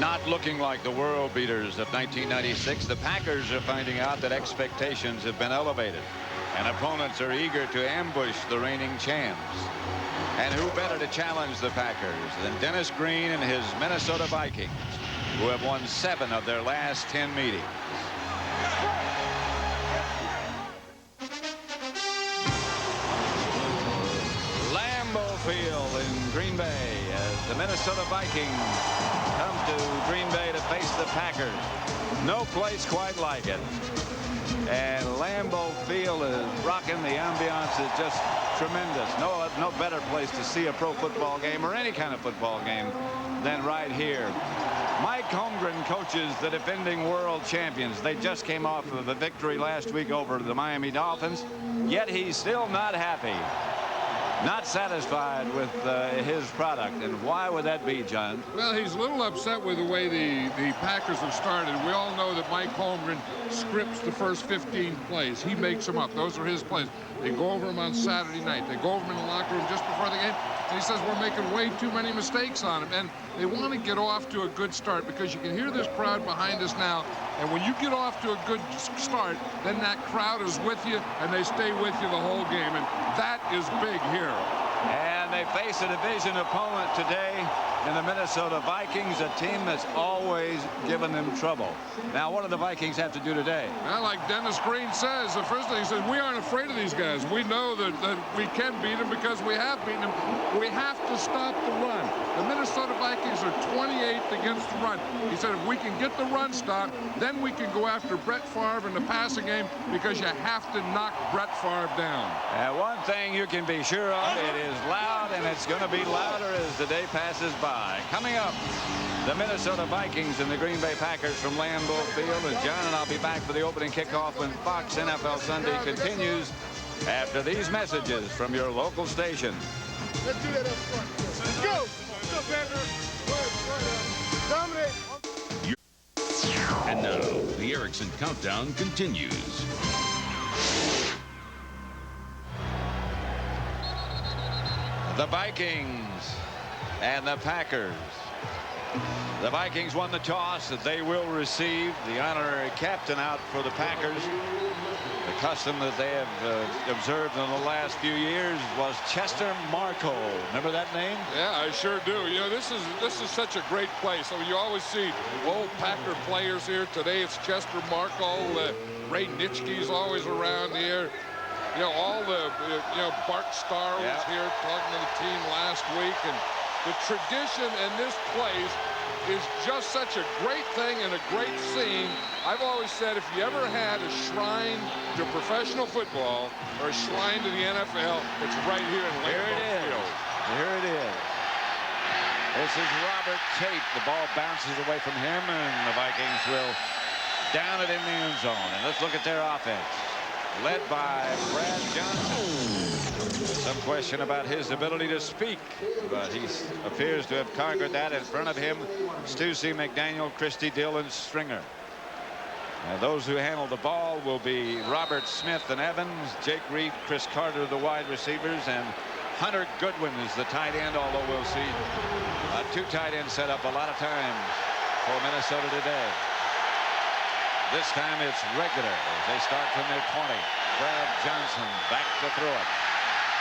Not looking like the world beaters of 1996, the Packers are finding out that expectations have been elevated, and opponents are eager to ambush the reigning champs. And who better to challenge the Packers than Dennis Green and his Minnesota Vikings, who have won 7 of their last 10 meetings. Lambeau Field in Green Bay as the Minnesota Vikings come to Green Bay to face the Packers. No place quite like it. And Lambeau Field is rocking. The ambiance is just tremendous. No better place to see a pro football game or any kind of football game than right here. Mike Holmgren coaches the defending world champions. They just came off of a victory last week over the Miami Dolphins, yet he's still not happy. Not satisfied with his product. And why would that be, John? Well, he's a little upset with the way the Packers have started. We all know that Mike Holmgren scripts the first 15 plays. He makes them up. Those are his plays. They go over them on Saturday night. They go over them in the locker room just before the game. And he says we're making way too many mistakes on him. And they want to get off to a good start because you can hear this crowd behind us now. And when you get off to a good start, then that crowd is with you and they stay with you the whole game. And that is big here. And they face a division opponent today in the Minnesota Vikings, a team that's always given them trouble. Now, what do the Vikings have to do today? Well, like Dennis Green says, the first thing he says, we aren't afraid of these guys. We know that we can beat them because we have beaten them. We have to stop the run. The Minnesota Vikings are 28th against the run. He said if we can get the run stopped, then we can go after Brett Favre in the passing game because you have to knock Brett Favre down. One thing you can be sure of, it is loud, and it's going to be louder as the day passes by. Coming up, the Minnesota Vikings and the Green Bay Packers from Lambeau Field. And John and I'll be back for the opening kickoff when Fox NFL Sunday continues after these messages from your local station. Let's do that up front. Let's go. What's up, Dominate. And now, the Erickson Countdown continues. The Vikings and the Packers. The Vikings won the toss that they will receive the honorary captain out for the Packers. The custom that they have observed in the last few years was Chester Marco. Remember that name? Yeah, I sure do. You know, this is such a great place. So you always see old Packer players here. Today it's Chester Marco. Ray Nitschke's always around here. You know, all the, Bart Starr was here talking to the team last week. And the tradition in this place is just such a great thing and a great scene. I've always said if you ever had a shrine to professional football or a shrine to the NFL, it's right here in Lambeau Field. Here it is. This is Robert Tate. The ball bounces away from him, and the Vikings will down it in the end zone. And let's look at their offense. Led by Brad Johnson. Some question about his ability to speak, but he appears to have conquered that. In front of him, Stu C. McDaniel, Christy Dillon, Stringer. And those who handle the ball will be Robert Smith and Evans, Jake Reed, Chris Carter, the wide receivers, and Hunter Goodwin is the tight end, although we'll see a 2 tight end set up a lot of times for Minnesota today. This time it's regular as they start from their 20. Brad Johnson back to throw it.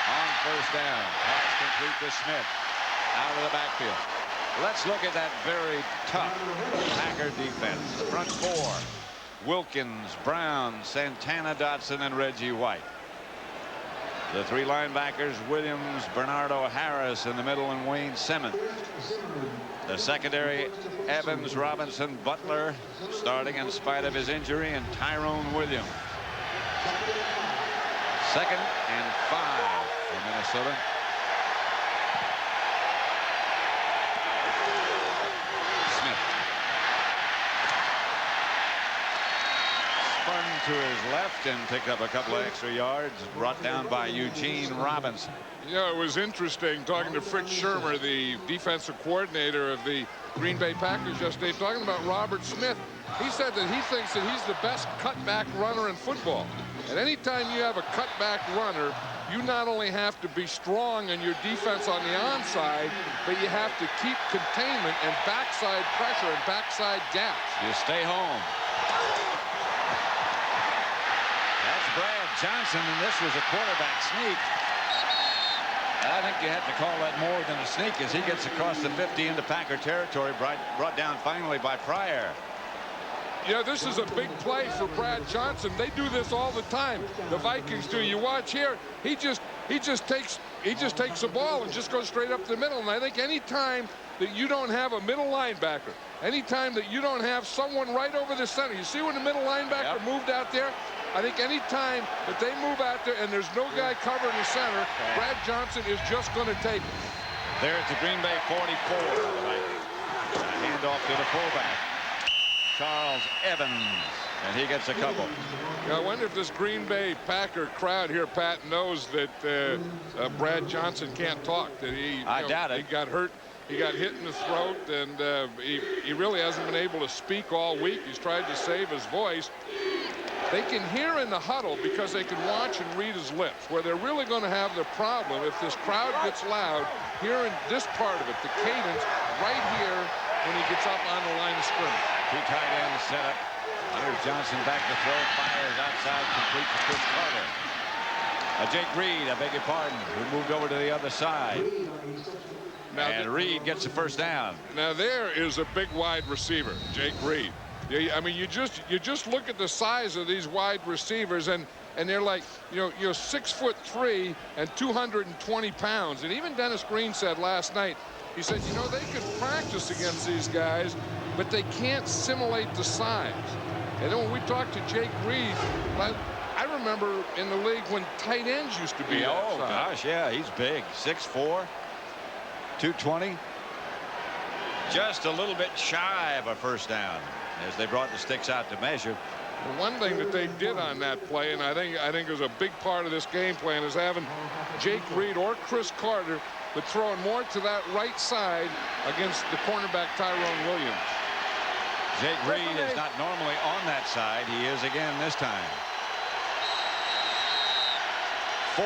On first down. Pass complete to Smith. Out of the backfield. Let's look at that very tough Packer defense. The front 4. Wilkins, Brown, Santana, Dotson, and Reggie White. The 3 linebackers, Williams, Bernardo Harris in the middle, and Wayne Simmons. The secondary, Evans, Robinson, Butler, starting in spite of his injury, and Tyrone Williams. 2nd and 5 for Minnesota. Smith. Spun to his left and picked up a couple of extra yards, brought down by Eugene Robinson. Yeah, it was interesting talking to Fritz Shurmur, the defensive coordinator of the Green Bay Packers yesterday, talking about Robert Smith. He said that he thinks that he's the best cutback runner in football. And anytime you have a cutback runner, you not only have to be strong in your defense on the onside, but you have to keep containment and backside pressure and backside gaps. You stay home. That's Brad Johnson, and this was a quarterback sneak. I think you have to call that more than a sneak as he gets across the 50 into Packer territory, brought down finally by Pryor. Yeah, this is a big play for Brad Johnson. They do this all the time. The Vikings do. You watch here, he just takes the ball and just goes straight up the middle. And I think any time that you don't have a middle linebacker, any time that you don't have someone right over the center, you see when the middle linebacker moved out there? I think any time that they move out there and there's no guy covering the center, Brad Johnson is just going to take it. There at the Green Bay 44. Hand off to the fullback, Charles Evans, and he gets a couple. I wonder if this Green Bay Packer crowd here, Pat, knows that Brad Johnson can't talk. That I doubt it. He got hurt. He got hit in the throat, and he really hasn't been able to speak all week. He's tried to save his voice. They can hear in the huddle because they can watch and read his lips. Where they're really going to have the problem if this crowd gets loud, hearing this part of it, the cadence right here when he gets up on the line of scrimmage. Two tight ends set up. Here's Johnson back to throw. Fires outside, complete to Chris Carter. Jake Reed, I beg your pardon, who moved over to the other side. Now, and Reed gets the first down. Now there is a big wide receiver, Jake Reed. I mean, you just look at the size of these wide receivers, and they're like, you're 6'3" and 220 pounds. And even Dennis Green said last night, he said, they could practice against these guys, but they can't simulate the size. And then when we talked to Jake Reed, I remember in the league when tight ends used to be Oh, gosh, yeah, he's big. 6'4", 220. Just a little bit shy of a first down as they brought the sticks out to measure. The one thing that they did on that play, and I think it was a big part of this game plan, is having Jake Reed or Chris Carter, but throwing more to that right side against the cornerback Tyrone Williams. Jake Reed is not normally on that side. He is again this time. 4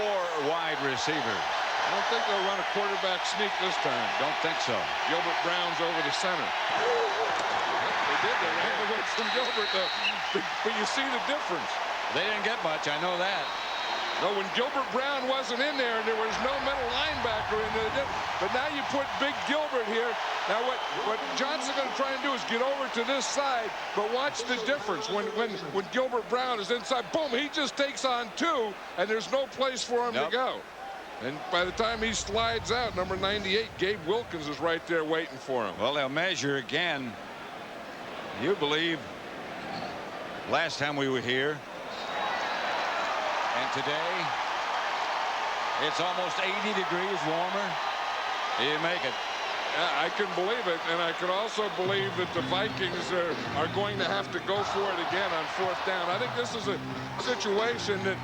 wide receivers. I don't think they'll run a quarterback sneak this time. Don't think so. Gilbert Brown's over the center. They did. They ran away from Gilbert, but you see the difference. They didn't get much. I know that. No, when Gilbert Brown wasn't in there and there was no middle linebacker in there, but now you put Big Gilbert here. Now what Johnson's going to try and do is get over to this side, but watch the difference. When Gilbert Brown is inside, boom, he just takes on 2, and there's no place for him to go. And by the time he slides out, number 98, Gabe Wilkins is right there waiting for him. Well, they'll measure again. You believe last time we were here, and today it's almost 80 degrees warmer. You make it. I can believe it, and I can also believe that the Vikings are going to have to go for it again on 4th down. I think this is a situation that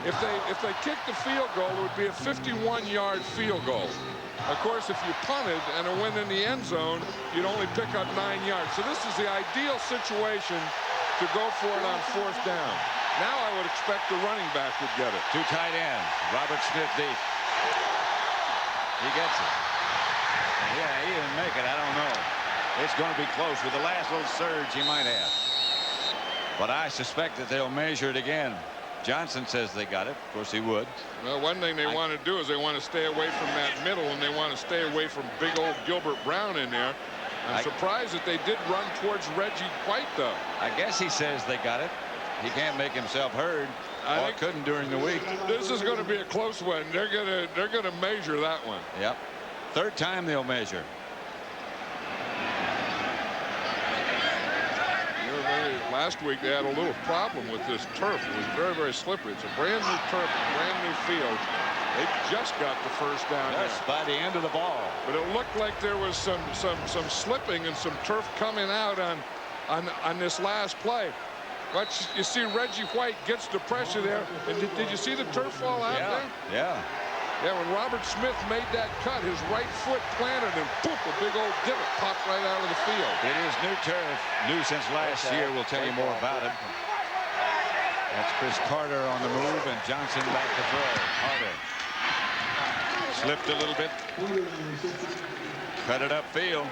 if they kick the field goal, it would be a 51-yard field goal. Of course, if you punted and a win in the end zone, you'd only pick up 9 yards. So this is the ideal situation to go for it on 4th down. Now I would expect the running back would get it. 2 tight ends. Robert Smith deep. He gets it. Yeah, he didn't make it. I don't know. It's going to be close. With the last little surge, he might have. But I suspect that they'll measure it again. Johnson says they got it. Of course, he would. Well, one thing they want to do is they want to stay away from that middle, and they want to stay away from big old Gilbert Brown in there. I'm surprised that they did run towards Reggie White, though. I guess he says they got it. He can't make himself heard. I couldn't during the week. This is going to be a close one. They're gonna measure that one. Yep. 3rd time they'll measure. Last week they had a little problem with this turf. It was very, very slippery. It's a brand new turf, a brand new field. They just got the first down. Yes, by the end of the ball. But it looked like there was some slipping and some turf coming out on this last play. But you see Reggie White gets the pressure there. And did you see the turf fall out there? Yeah. Yeah, when Robert Smith made that cut, his right foot planted and poof, a big old divot popped right out of the field. It is new turf, new since last year. We'll tell you more about it. That's Chris Carter on the move, and Johnson back to throw. Carter slipped a little bit. Cut it upfield.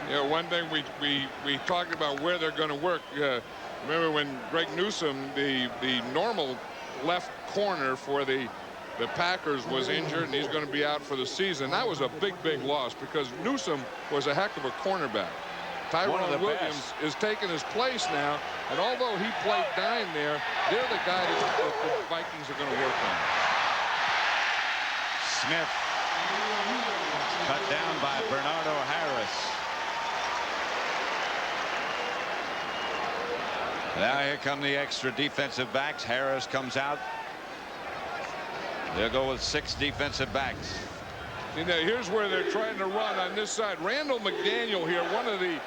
Yeah, one thing we talked about where they're going to work. Remember when Greg Newsome, the normal left corner for the Packers, was injured and he's going to be out for the season. That was a big loss because Newsome was a heck of a cornerback. Tyrone Williams is taking his place now, and although he played 9 there, they're the guy that the Vikings are going to work on. Smith cut down by Bernardo Harris. Now here come the extra defensive backs. Harris comes out. They'll go with 6 defensive backs. You know, here's where they're trying to run on this side. Randall McDaniel here, one of the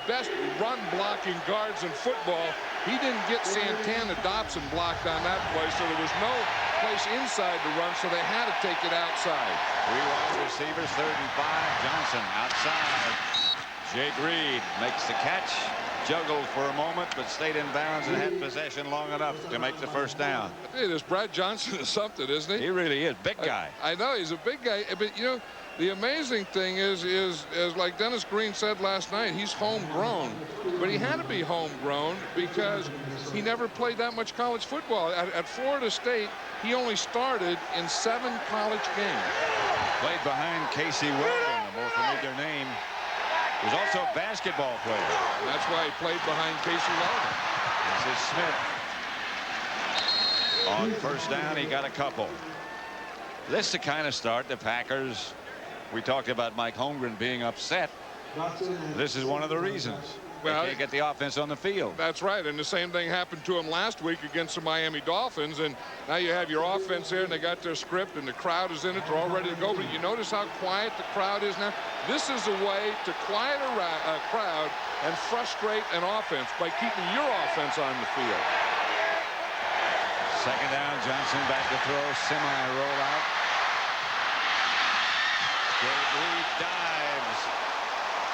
best run blocking guards in football. He didn't get Santana Dotson blocked on that play, so there was no place inside to run, so they had to take it outside. 3 wide receivers, 3rd and 5. Johnson outside. Jake Reed makes the catch. Juggled for a moment, but stayed in bounds and had possession long enough to make the first down. I tell you, this Brad Johnson is something, isn't he? He really is. Big guy. I know he's a big guy, but you know, the amazing thing is like Dennis Green said last night, he's homegrown, but he had to be homegrown because he never played that much college football. At Florida State, he only started in 7 college games. Played behind Casey Weldon, a more familiar name. He was also a basketball player. And that's why he played behind Casey Weldon. This is Smith. On first down, he got a couple. This is the kind of start the Packers. We talked about Mike Holmgren being upset. This is one of the reasons. Well, they can't get the offense on the field. That's right, and the same thing happened to him last week against the Miami Dolphins, and now you have your offense there, and they got their script, and the crowd is in it. They're all ready to go, but you notice how quiet the crowd is now? This is a way to quiet a crowd and frustrate an offense by keeping your offense on the field. 2nd down, Johnson back to throw, semi-rollout. Jake Reed dives.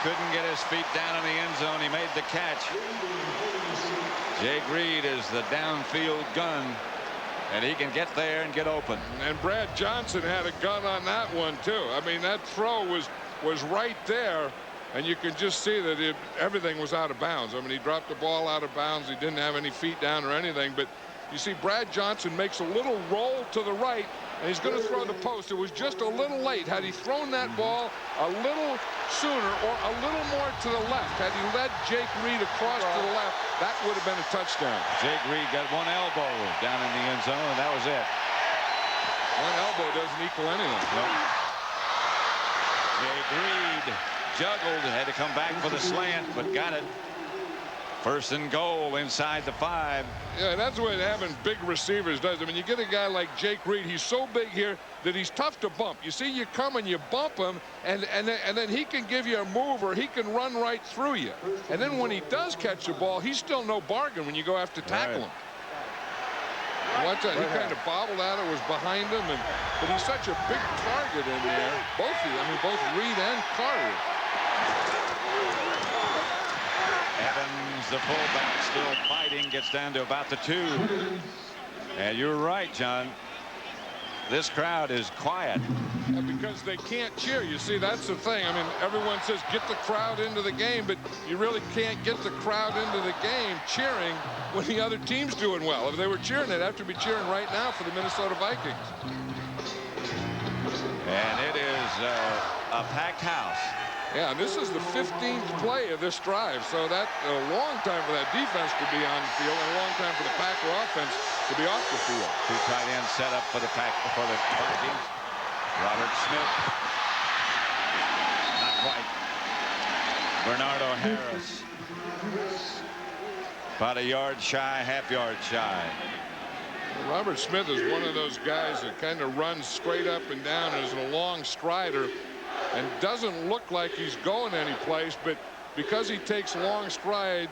Couldn't get his feet down in the end zone. He made the catch. Jake Reed is the downfield gun, and he can get there and get open. And Brad Johnson had a gun on that one too. I mean, that throw was right there, and you can just see that everything was out of bounds. I mean, he dropped the ball out of bounds. He didn't have any feet down or anything, but you see Brad Johnson makes a little roll to the right, and he's going to throw the post. It was just a little late. Had he thrown that ball a little sooner or a little more to the left, had he led Jake Reed across to the left, that would have been a touchdown. Jake Reed got one elbow down in the end zone, and that was it. One elbow doesn't equal anything. Nope. Jake Reed juggled, had to come back for the slant, but got it. 1st and goal inside the 5. Yeah, that's what having big receivers does. I mean, you get a guy like Jake Reed, he's so big here that he's tough to bump. You see you come and you bump him, and then he can give you a move, or he can run right through you. And then when he does catch the ball, he's still no bargain when you go have to tackle him. Watch that, he kind of bobbled out, it was behind him, but he's such a big target in there. Both Reed and Carter. Evans, the fullback, still fighting, gets down to about the 2. And you're right, John. This crowd is quiet. Because they can't cheer. You see, that's the thing. I mean, everyone says get the crowd into the game, but you really can't get the crowd into the game cheering when the other team's doing well. If they were cheering, they'd have to be cheering right now for the Minnesota Vikings. And it is a packed house. Yeah, this is the 15th play of this drive, so that's a long time for that defense to be on the field and a long time for the Packer offense to be off the field. 2 tight ends set up for the Vikings. Robert Smith. Not quite. Bernardo Harris. About a yard shy, half yard shy. Robert Smith is one of those guys that kind of runs straight up and down and is a long strider and doesn't look like he's going anyplace, but because he takes long stride,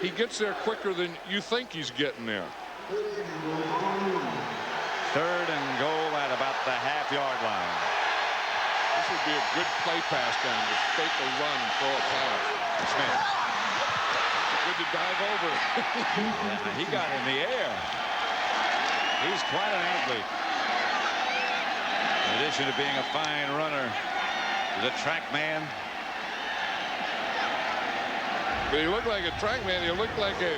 he gets there quicker than you think he's getting there. 3rd and goal at about the half-yard line. This would be a good play pass down to fake a run and throw a pass. Smith. It's a good wanted to dive over. Yeah, he got in the air. He's quite an athlete. In addition to being a fine runner, he's a track man. But he looked like a track man. He looked like a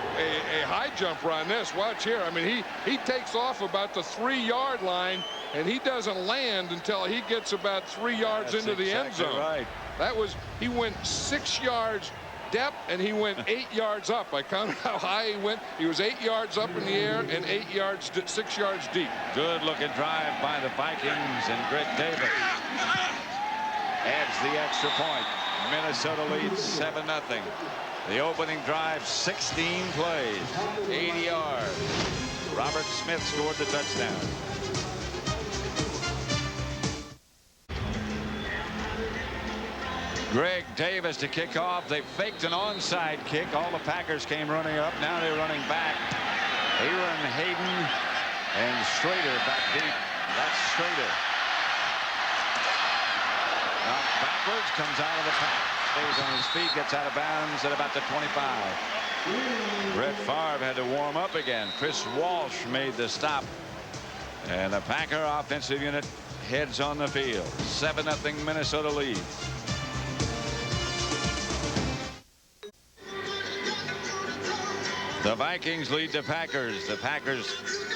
high jumper on this. Watch here. I mean, he takes off about the 3-yard line, and he doesn't land until he gets about 3 yards into the end zone. Right. That was, he went 6 yards depth, and he went 8 yards up. I counted how high he went. He was 8 yards up in the air and 6 yards deep. Good looking drive by the Vikings, and Greg Davis adds the extra point. Minnesota leads 7-0. The opening drive, 16 plays, 80 yards. Robert Smith scored the touchdown. Greg Davis to kick off. They faked an onside kick. All the Packers came running up. Now they're running back. Aaron Hayden and Strader back deep. That's Strader. Knocked backwards, comes out of the pack. Stays on his feet, gets out of bounds at about the 25. Brett Favre had to warm up again. Chris Walsh made the stop. And the Packer offensive unit heads on the field. 7-0 Minnesota lead. The Vikings lead the Packers. The Packers'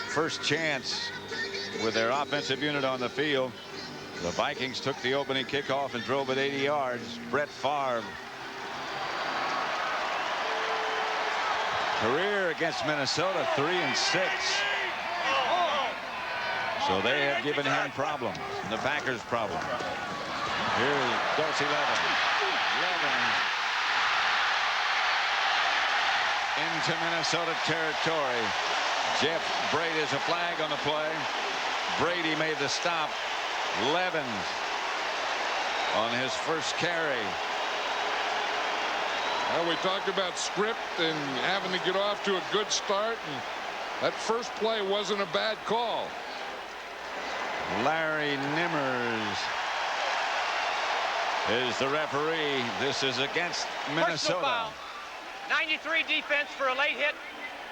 first chance with their offensive unit on the field. The Vikings took the opening kickoff and drove it 80 yards. Brett Favre. Career against Minnesota, 3-6. So they have given him problems. The Packers problems. Here's Dorsey Levens. Levens into Minnesota territory. Jeff Brady has a flag on the play. Brady made the stop. Levens on his first carry. Well, we talked about script and having to get off to a good start, and that first play wasn't a bad call. Larry Nimmers is the referee. This is against Minnesota. Foul. 93 defense for a late hit.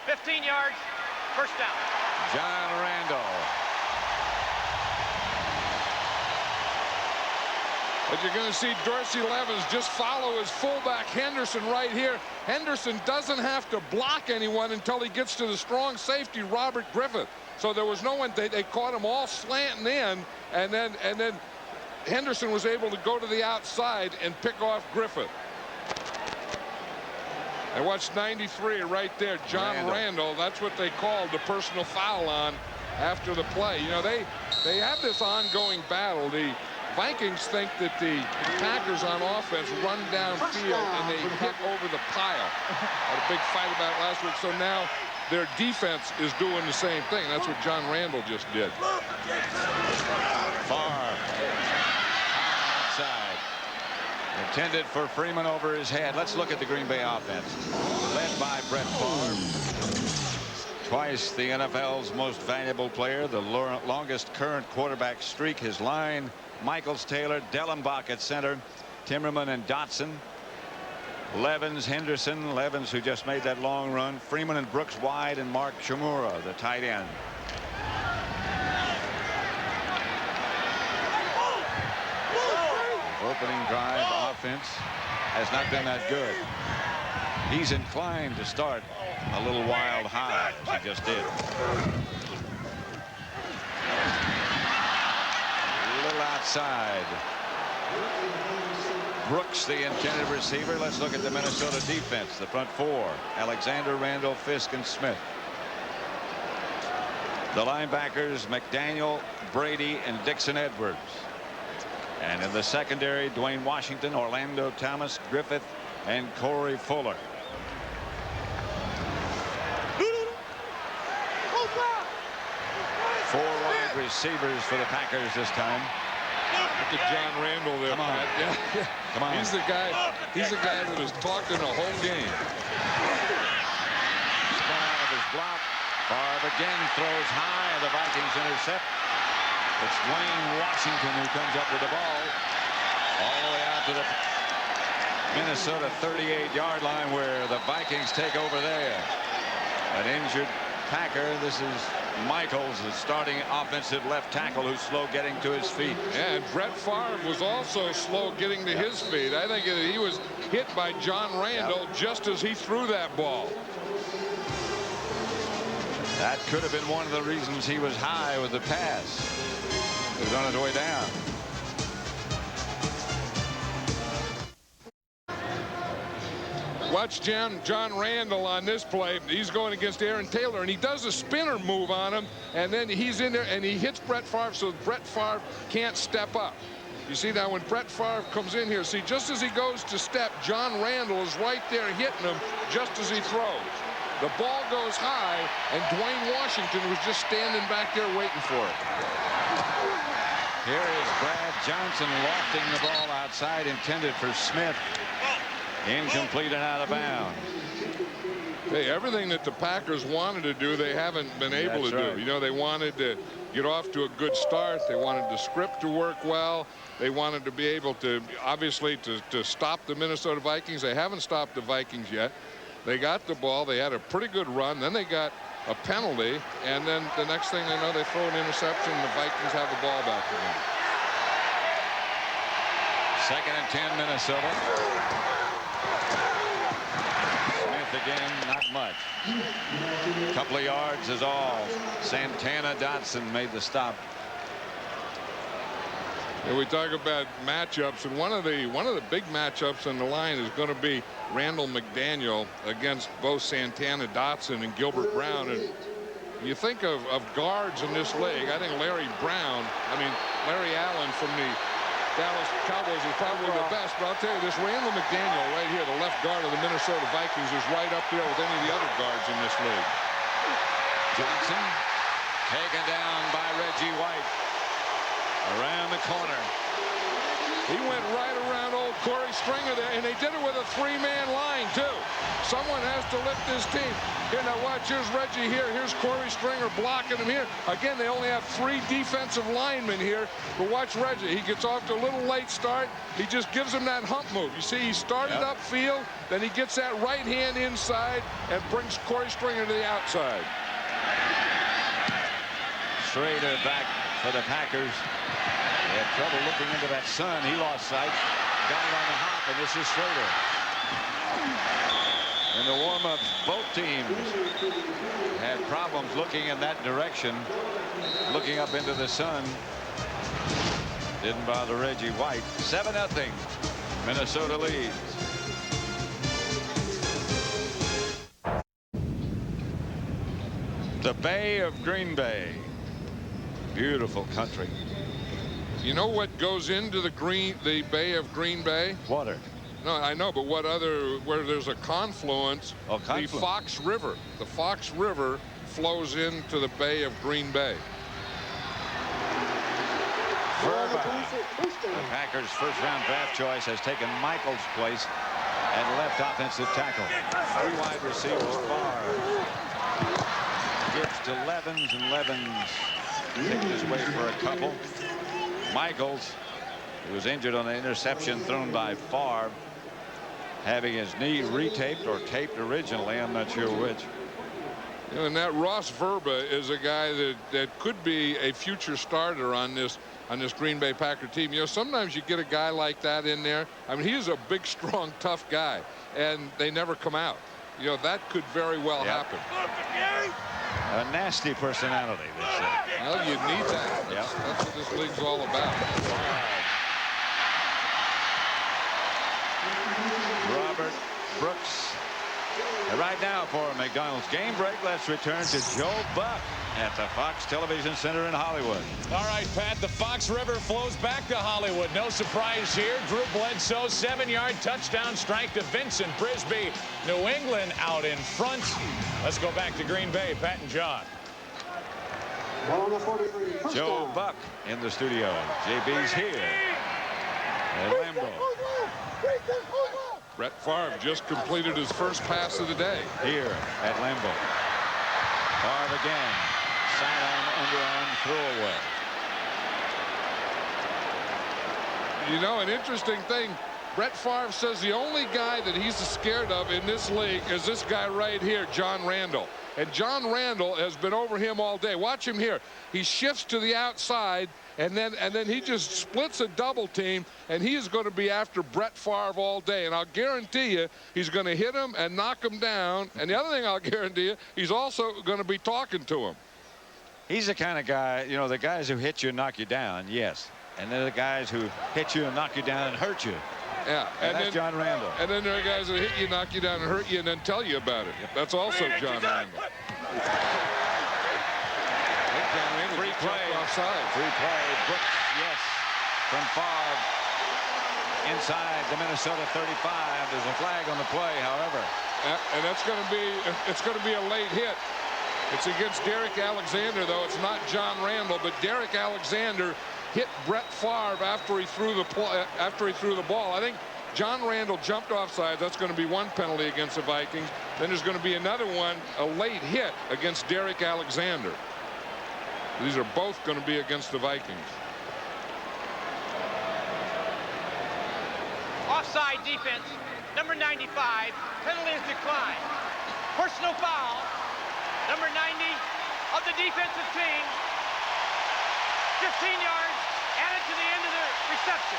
15 yards. First down. John Randall. But you're going to see Dorsey Levens just follow his fullback Henderson right here. Henderson doesn't have to block anyone until he gets to the strong safety Robert Griffith. So there was no one. They caught him all slanting in, and then Henderson was able to go to the outside and pick off Griffith. And watch 93 right there, John Randall. That's what they called the personal foul on after the play. You know, they have this ongoing battle. The Vikings think that the Packers on offense run downfield and they hit over the pile. Had a big fight about it last week. So now their defense is doing the same thing. That's what John Randall just did. Favre. Outside. Intended for Freeman over his head. Let's look at the Green Bay offense. Led by Brett Favre. Twice the NFL's most valuable player. The longest current quarterback streak. His line. Michaels, Taylor, Dellenbach at center, Timmerman and Dotson, Levens, Henderson, Levens who just made that long run, Freeman and Brooks wide, and Mark Chmura, the tight end. Opening drive offense has not been that good. He's inclined to start a little wild high, as he just did. Outside. Brooks, the intended receiver. Let's look at the Minnesota defense. The front four: Alexander, Randall, Fisk, and Smith. The linebackers: McDaniel, Brady, and Dixon Edwards. And in the secondary, Dwayne Washington, Orlando Thomas, Griffith, and Corey Fuller. Four wide receivers for the Packers this time. Look at John Randall there. Come on. Yeah. Come on. He's the guy that was talking the whole game. Spun out of his block. Favre again throws high, and the Vikings intercept. It's Dwayne Washington who comes up with the ball all the way out to the Minnesota 38-yard line where the Vikings take over there. An injured Packer. This is Michaels, the starting offensive left tackle, who's slow getting to his feet. Yeah, and Brett Favre was also slow getting to his feet. I think he was hit by John Randall just as he threw that ball. That could have been one of the reasons he was high with the pass. He was on his way down. Watch John Randall on this play. He's going against Aaron Taylor, and he does a spinner move on him, and then he's in there, and he hits Brett Favre, so Brett Favre can't step up. You see now when Brett Favre comes in here, see, just as he goes to step, John Randall is right there hitting him just as he throws. The ball goes high, and Dwayne Washington was just standing back there waiting for it. Here is Brad Johnson lofting the ball outside, intended for Smith. Incomplete and out of bounds. Hey, everything that the Packers wanted to do, they haven't been able to do. You know, they wanted to get off to a good start. They wanted the script to work well. They wanted to be able to, obviously, to stop the Minnesota Vikings. They haven't stopped the Vikings yet. They got the ball. They had a pretty good run. Then they got a penalty. And then the next thing they know, they throw an interception, and the Vikings have the ball back again. 2nd and 10, Minnesota. Smith again, not much. A couple of yards is all. Santana Dotson made the stop. And we talk about matchups, and one of the big matchups on the line is going to be Randall McDaniel against both Santana Dotson and Gilbert Brown. And you think of guards in this league, I think Larry Allen from the Dallas Cowboys is probably the best, but I'll tell you this, Randall McDaniel right here, the left guard of the Minnesota Vikings, is right up there with any of the other guards in this league. Johnson taken down by Reggie White. Around the corner. He went right around old Corey Stringer there, and they did it with a 3-man line, too. Someone has to lift this team. Here, now watch, here's Reggie here. Here's Corey Stringer blocking him here. Again, they only have 3 defensive linemen here, but watch Reggie. He gets off to a little late start. He just gives him that hump move. You see, he started upfield, then he gets that right hand inside and brings Corey Stringer to the outside. Schrader back for the Packers. They had trouble looking into that sun. He lost sight. Got it on the hop, and this is Schrader. In the warm-up, both teams had problems looking in that direction, looking up into the sun. Didn't bother Reggie White. 7-0. Minnesota leads. The Bay of Green Bay. Beautiful country. You know what goes into the Bay of Green Bay? Water. No, I know, but where there's a confluence, the Fox River. The Fox River flows into the Bay of Green Bay. The Packers' first-round draft choice has taken Michaels' place at left offensive tackle. 3 wide receivers far. Gives to Levens, and Levens kicked his way for a couple. Michaels, who was injured on the interception thrown by Favre, having his knee retaped or taped originally. I'm not sure which. You know, and that Ross Verba is a guy that could be a future starter on this Green Bay Packer team. You know, sometimes you get a guy like that in there. I mean, he's a big, strong, tough guy, and they never come out. You know, that could very well happen. A nasty personality, they say. Well, you need that. That's what this league's all about. Robert Brooks. And right now for McDonald's game break, let's return to Joe Buck at the Fox Television Center in Hollywood. All right, Pat, the Fox River flows back to Hollywood. No surprise here. Drew Bledsoe, 7-yard touchdown strike to Vincent Brisby. New England out in front. Let's go back to Green Bay. Pat and John. Joe Buck in the studio. JB's here at Lambeau. Brett Favre just completed his first pass of the day. Here at Lambeau. Favre again. Sidearm, underarm, throwaway. You know, an interesting thing, Brett Favre says the only guy that he's scared of in this league is this guy right here, John Randall. And John Randall has been over him all day. Watch him here. He shifts to the outside, and then he just splits a double team, and he is going to be after Brett Favre all day. And I'll guarantee you he's going to hit him and knock him down. And the other thing I'll guarantee you, he's also going to be talking to him. He's the kind of guy, you know, the guys who hit you and knock you down, yes. And they're the guys who hit you and knock you down and hurt you. Yeah, and that's John Randall. And then there are guys that hit you, knock you down, and hurt you, and then tell you about it. That's also John Randall. Free play. Offside. Free play. Brooks, yes, from Favre. Inside the Minnesota 35. There's a flag on the play, however. And it's going to be a late hit. It's against Derek Alexander, though. It's not John Randall, but Derek Alexander hit Brett Favre after he threw the ball. I think John Randall jumped offside. That's going to be one penalty against the Vikings. Then there's going to be another one, a late hit against Derek Alexander. These are both going to be against the Vikings. Offside defense, number 95. Penalty is declined. Personal foul, number 90 of the defensive team. 15 yards, added to the end of the reception.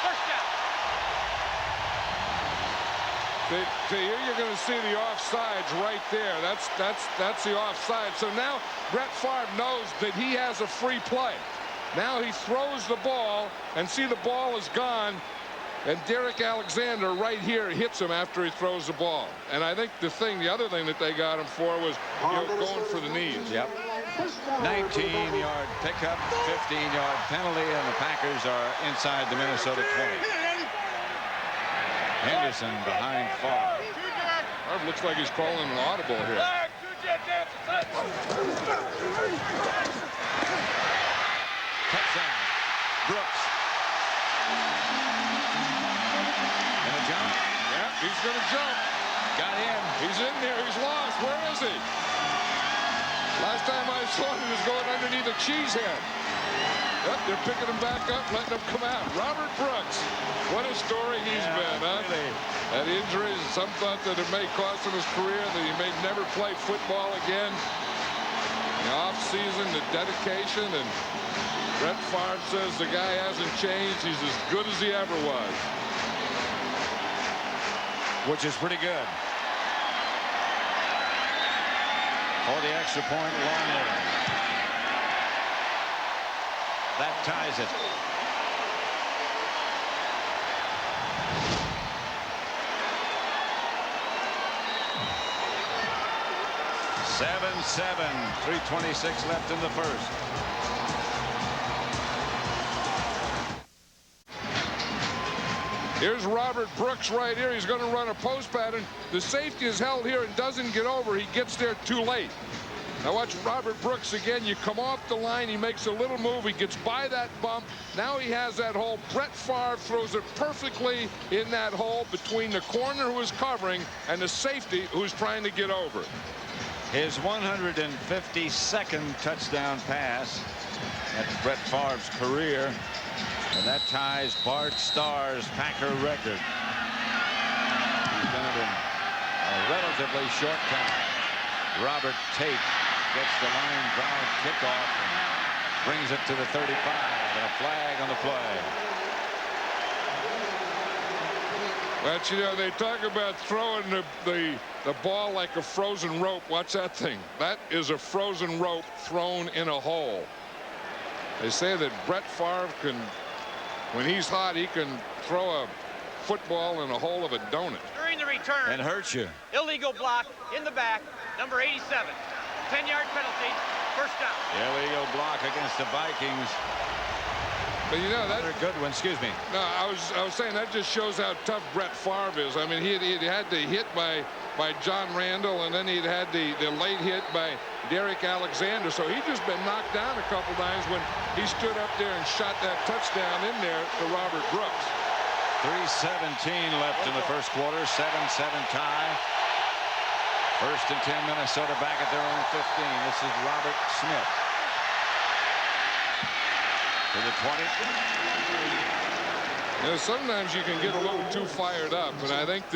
First down. Here you're going to see the offsides right there. That's the offside. So now Brett Favre knows that he has a free play. Now he throws the ball, and see the ball is gone. And Derek Alexander right here hits him after he throws the ball. And I think the other thing that they got him for was going for the knees. Yep. 19-yard pickup, 15-yard penalty, and the Packers are inside the Minnesota 20. Henderson behind Favre. Favre looks like he's calling an audible here. Touchdown. Brooks. Gonna jump? Yeah, he's gonna jump. Got him. He's in there. He's lost. Where is he? Last time I saw him, he was going underneath a cheese head. Yep, they're picking him back up, letting him come out. Robert Brooks. What a story he's been, huh? Really. That injury, some thought that it may cost him his career, that he may never play football again. The offseason, the dedication, and Brett Favre says the guy hasn't changed. He's as good as he ever was. Which is pretty good. For the extra point, Longley. That ties it. Seven, 3:26 left in the first. Here's Robert Brooks right here. He's going to run a post pattern. The safety is held here and doesn't get over. He gets there too late. Now watch Robert Brooks again. You come off the line. He makes a little move. He gets by that bump. Now he has that hole. Brett Favre throws it perfectly in that hole between the corner who is covering and the safety who's trying to get over. His 152nd touchdown pass at Brett Favre's career. And that ties Bart Starr's Packer record. He's done it in a relatively short time. Robert Tate gets the line drive kickoff and brings it to the 35. And a flag on the play. But, you know, they talk about throwing the ball like a frozen rope. Watch that thing. That is a frozen rope thrown in a hole. They say that Brett Favre can, when he's hot, he can throw a football in a hole of a donut. During the return. And hurt you. Illegal block in the back, number 87. 10-yard penalty, first down. Illegal block against the Vikings. But you know, that's a good one. Excuse me. No, I was saying that just shows how tough Brett Favre is. I mean, he had the hit by John Randall, and then he'd had the late hit by Derek Alexander. So he'd just been knocked down a couple times when he stood up there and shot that touchdown in there to Robert Brooks. 3:17 left in the first quarter. 7-7 tie. First and 10, Minnesota back at their own 15. This is Robert Smith. To the 20. You know, sometimes you can get a little too fired up, and I think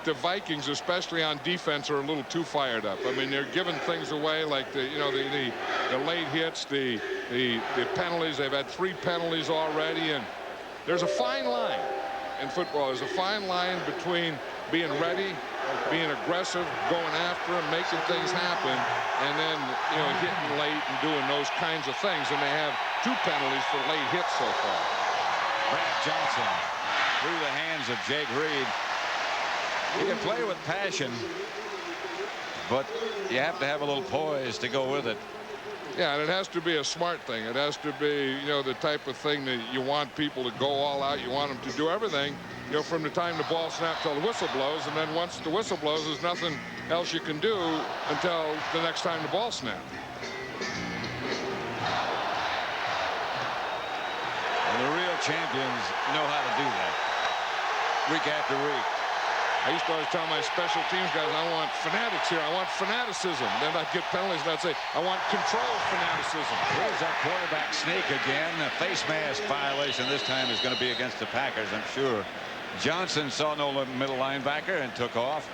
the Vikings, especially on defense, are a little too fired up. I mean, they're giving things away like the late hits, the penalties. They've had 3 penalties already, and there's a fine line in football. There's a fine line between being ready, being aggressive, going after them, making things happen, and then hitting late and doing those kinds of things. And they have 2 penalties for late hits so far. Brad Johnson through the hands of Jake Reed. You can play with passion, but you have to have a little poise to go with it. Yeah, and it has to be a smart thing. It has to be, the type of thing that you want people to go all out. You want them to do everything, from the time the ball snaps till the whistle blows, and then once the whistle blows, there's nothing else you can do until the next time the ball snaps. And the real champions know how to do that week after week. I used to always tell my special teams guys, I want fanatics here. I want fanaticism. Then I'd get penalties, and I'd say, I want controlled fanaticism. Here's that quarterback sneak again. A face mask violation this time is going to be against the Packers, I'm sure. Johnson saw no middle linebacker and took off.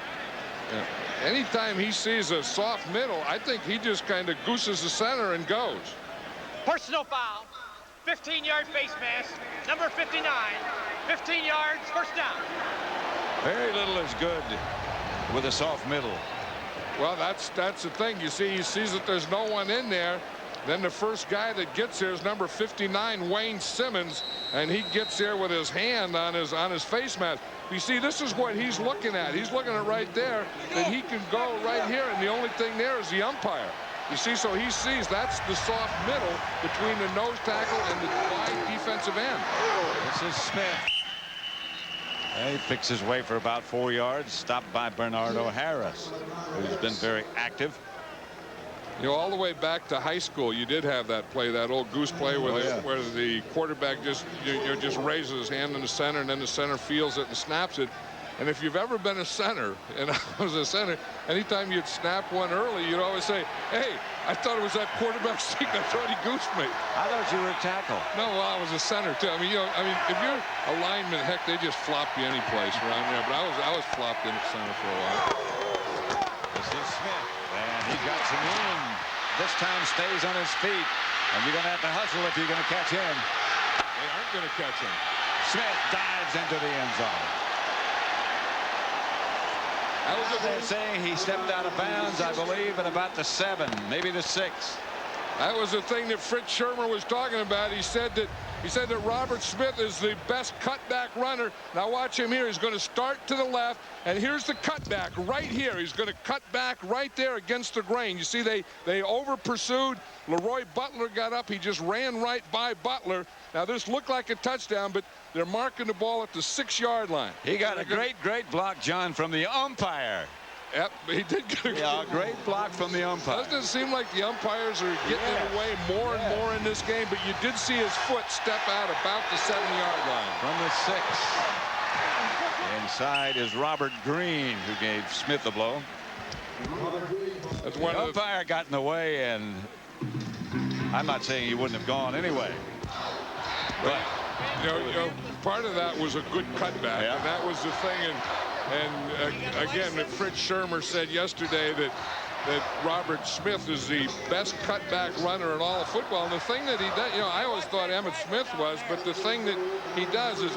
Yeah. Anytime he sees a soft middle, I think he just kind of gooses the center and goes. Personal foul. 15-yard face mask. Number 59. 15 yards. First down. Very little is good with a soft middle. Well, that's the thing. You see, he sees that there's no one in there. Then the first guy that gets here is number 59, Wayne Simmons, and he gets here with his hand on his face mask. You see, this is what he's looking at. He's looking at right there that he can go right here, and the only thing there is the umpire. You see, so he sees that's the soft middle between the nose tackle and the wide defensive end. This is Smith. He picks his way for about 4 yards, stopped by Bernardo Harris, who's been very active. All the way back to high school, you did have that play, that old goose play where the quarterback just raises his hand in the center, and then the center feels it and snaps it. And if you've ever been a center, and I was a center, anytime you'd snap one early, you'd always say, hey, I thought it was that quarterback sneak. I thought he goosed me. I thought you were a tackle. No, well, I was a center, too. I mean, if you're a lineman, heck, they just flop you any place around there. But I was flopped in at center for a while. This is Smith, and he got some in. This time stays on his feet, and you're going to have to hustle if you're going to catch him. They aren't going to catch him. Smith dives into the end zone. They're saying he stepped out of bounds, I believe, at about the 7, maybe the 6. That was the thing that Fritz Shermer was talking about. He said that Robert Smith is the best cutback runner. Now watch him here. He's going to start to the left, and here's the cutback right here. He's going to cut back right there against the grain. You see, they over pursued. Leroy Butler got up. He just ran right by Butler. Now this looked like a touchdown, but they're marking the ball at the 6-yard line. He got a great block, John, from the umpire. Yep, he did get a great block from the umpire. Doesn't it seem like the umpires are getting in the way more and more in this game? But you did see his foot step out about the 7-yard line. From the 6. Inside is Robert Green, who gave Smith a blow. That's the umpire got in the way, and I'm not saying he wouldn't have gone anyway. But part of that was a good cutback, and that was the thing. And again, that Fritz Shermer said yesterday that Robert Smith is the best cutback runner in all of football. And the thing that he does, I always thought Emmitt Smith was, but the thing that he does is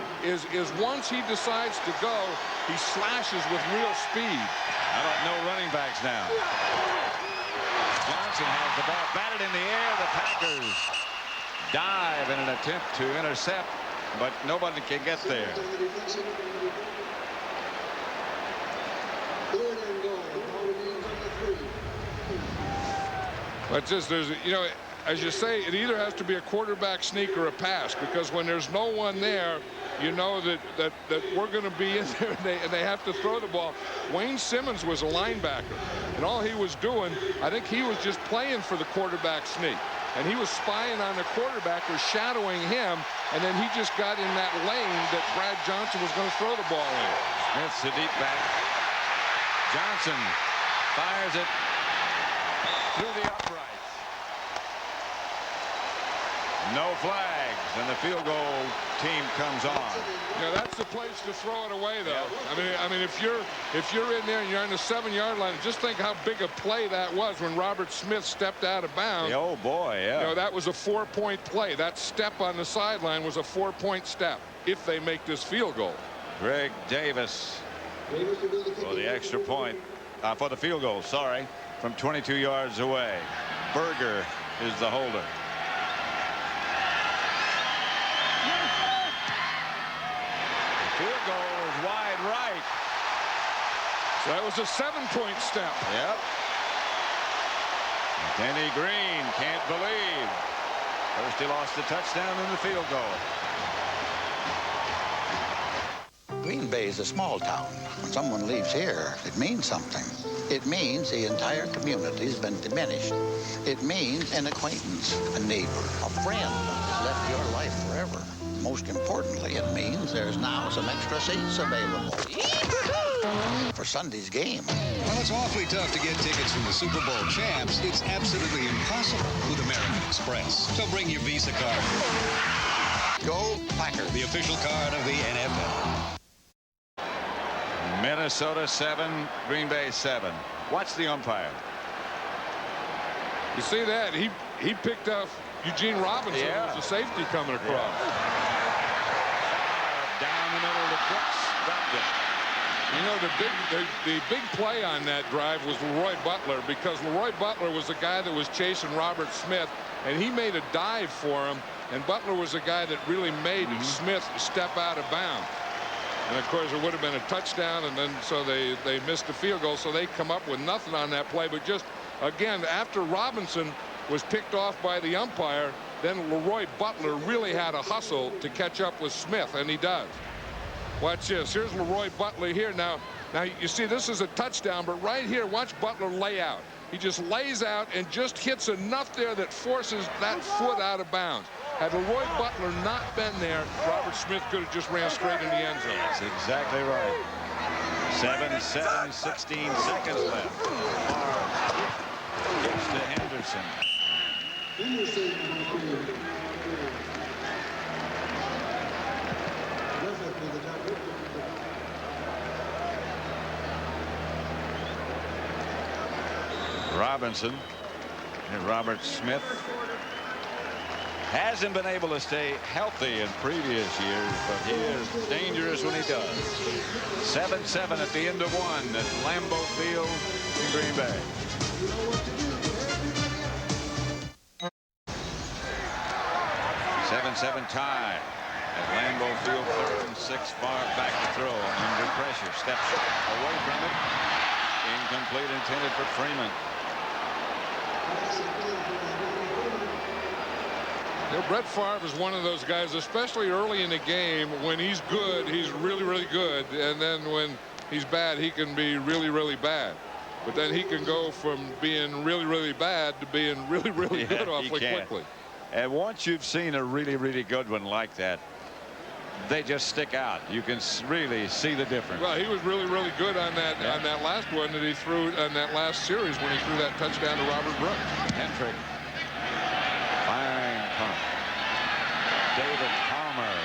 once he decides to go, he slashes with real speed. How about no running backs now? Johnson has the ball batted in the air. The Packers dive in an attempt to intercept, but nobody can get there. But just there's, as you say, it either has to be a quarterback sneak or a pass, because when there's no one there, you know that we're going to be in there, and they have to throw the ball. Wayne Simmons was a linebacker, and all he was doing, I think he was just playing for the quarterback sneak. And he was spying on the quarterback or shadowing him, and then he just got in that lane that Brad Johnson was going to throw the ball in. Smith's a deep back. Johnson fires it through the uprights. No flags, and the field goal team comes on. Yeah, that's the place to throw it away, though. I mean, if you're in there and you're on the 7-yard line, just think how big a play that was when Robert Smith stepped out of bounds. Oh boy, yeah. You know, that was a 4-point play. That step on the sideline was a 4-point step if they make this field goal. Greg Davis for the extra point, for the field goal, sorry, from 22 yards away. Berger is the holder. The field goal is wide right. So that was a 7-point step. Yep. Denny Green can't believe. First he lost the touchdown and the field goal. Green Bay is a small town. When someone leaves here, it means something. It means the entire community has been diminished. It means an acquaintance, a neighbor, a friend has left your life forever. Most importantly, it means there's now some extra seats available for Sunday's game. Well, it's awfully tough to get tickets from the Super Bowl champs. It's absolutely impossible with American Express. So bring your Visa card. Go Packers. The official card of the NFL. Minnesota 7, Green Bay 7. Watch the umpire. You see that? He picked up Eugene Robinson, Yeah. who's a safety coming across. Down the middle of the Brooks. Dropped it. You know, the big play on that drive was Leroy Butler, because Leroy Butler was the guy that was chasing Robert Smith, and he made a dive for him, and Butler was the guy that really made Smith step out of bounds. And of course, it would have been a touchdown, and then so they missed the field goal, so they come up with nothing on that play. But just again, after Robinson was picked off by the umpire, then Leroy Butler really had a hustle to catch up with Smith, and he does. Watch this. Here's Leroy Butler here. Now you see this is a touchdown, but right here, watch Butler lay out. He just lays out and just hits enough there that forces that foot out of bounds. Had Leroy Butler not been there, Robert Smith could have just ran straight in the end zone. That's exactly right. 7-7, 16 seconds left. Gives to Henderson. Robinson and Robert Smith hasn't been able to stay healthy in previous years, but he is dangerous when he does. 7-7 at the end of one at Lambeau Field in Green Bay. Seven tie at Lambeau Field, 3rd and 6, far back to throw under pressure. Steps away from it. Incomplete, intended for Freeman. You know, Brett Favre is one of those guys, especially early in the game. When he's good, he's really, really good. And then when he's bad, he can be really, really bad. But then he can go from being really, really bad to being really, really good awfully quickly. And once you've seen a really, really good one like that, they just stick out. You can really see the difference. Well, he was really, really good on that on that last one that he threw on that last series when he threw that touchdown to Robert Brooks. Hendrick. Fine punt. David Palmer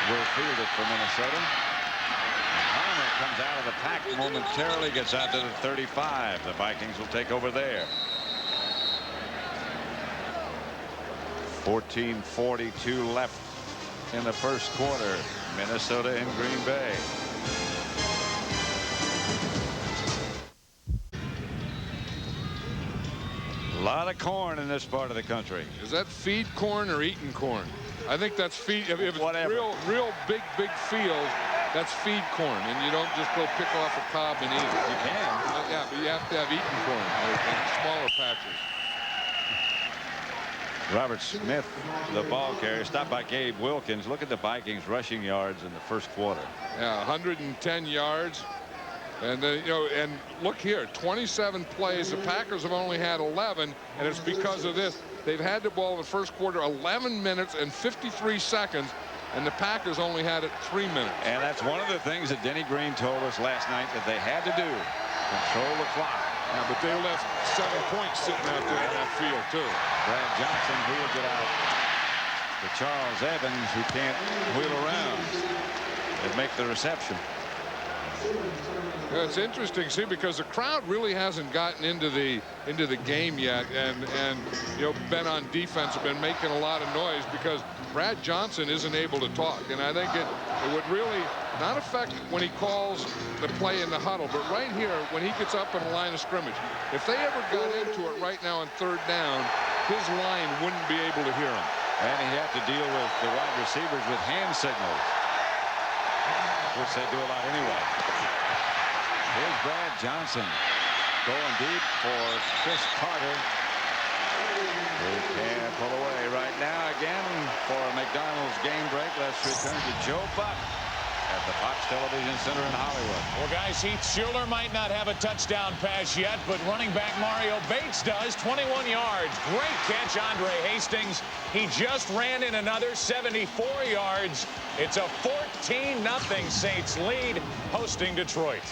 will field it for Minnesota. Palmer comes out of the pack momentarily, gets out to the 35. The Vikings will take over there. 14:42 left in the first quarter. Minnesota and Green Bay. A lot of corn in this part of the country. Is that feed corn or eating corn? I think that's feed. If it's real big field, that's feed corn, and you don't just go pick off a cob and eat it. You can. Yeah, but you have to have eaten corn in smaller patches. Robert Smith, the ball carrier, stopped by Gabe Wilkins. Look at the Vikings rushing yards in the first quarter. Yeah, 110 yards. And you know, and look here, 27 plays. The Packers have only had 11, and it's because of this. They've had the ball in the first quarter 11 minutes and 53 seconds, and the Packers only had it 3 minutes. And that's one of the things that Denny Green told us last night that they had to do. Control the clock. Yeah, but they left 7 points sitting out there in that field, too. Brad Johnson wheels it out to Charles Evans, who can't wheel around and make the reception. Yeah, it's interesting, see, because the crowd really hasn't gotten into the game yet, and you know, been on defense, have been making a lot of noise because Brad Johnson isn't able to talk, and I think it would really not affect when he calls the play in the huddle, but right here when he gets up in the line of scrimmage, if they ever got into it right now on 3rd down, his line wouldn't be able to hear him. And he had to deal with the wide receivers with hand signals, which they do a lot anyway. Here's Brad Johnson going deep for Chris Carter. He can't pull away right now again for McDonald's game break. Let's return to Joe Buck at the Fox Television Center in Hollywood. Well, guys, Heath Schuler might not have a touchdown pass yet, but running back Mario Bates does. 21 yards. Great catch, Andre Hastings. He just ran in another 74 yards. It's a 14-0 Saints lead hosting Detroit.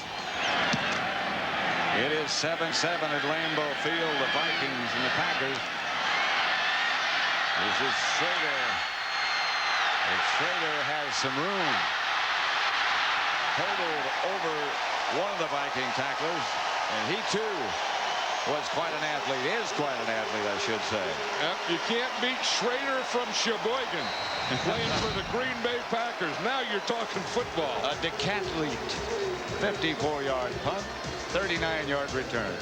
It is 7-7 at Lambeau Field. The Vikings and the Packers. This is Schrader. And Schrader has some room. Hurdled over one of the Viking tacklers, and he too was quite an athlete. Is quite an athlete, I should say. Yep, you can't beat Schrader from Sheboygan playing for the Green Bay Packers. Now you're talking football. A decathlete. 54-yard punt, 39-yard return.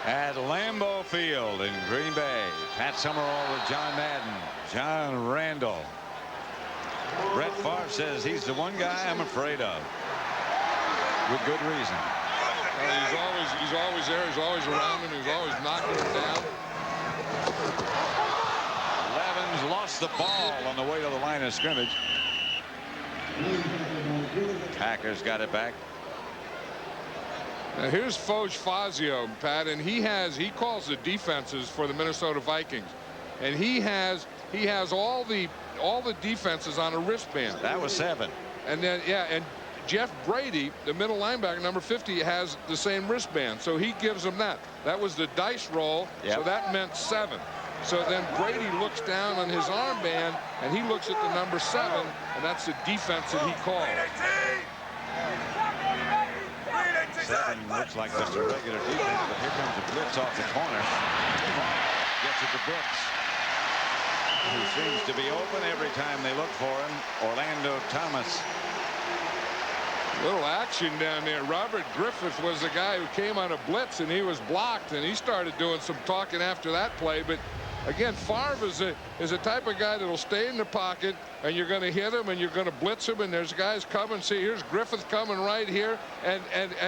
At Lambeau Field in Green Bay, Pat Summerall with John Madden, John Randall. Brett Favre says he's the one guy I'm afraid of, with good reason. He's always there. He's always around him. He's always knocking him down. Levens lost the ball on the way to the line of scrimmage. Packers got it back. Now here's Foge Fazio, Pat, and he calls the defenses for the Minnesota Vikings, and he has all the defenses on a wristband. That was 7. And then and Jeff Brady, the middle linebacker, number 50, has the same wristband, so he gives them that. That was the dice roll, so that meant 7. So then Brady looks down on his armband, and he looks at the number 7, and that's the defense that he called. 7 looks like just a regular defense, but here comes a blitz off the corner. Gets it to Brooks, who seems to be open every time they look for him. Orlando Thomas. Little action down there. Robert Griffith was the guy who came on a blitz, and he was blocked, and he started doing some talking after that play. But again, Favre is a type of guy that'll stay in the pocket, and you're going to hit him, and you're going to blitz him, and there's guys coming. See, here's Griffith coming right here, and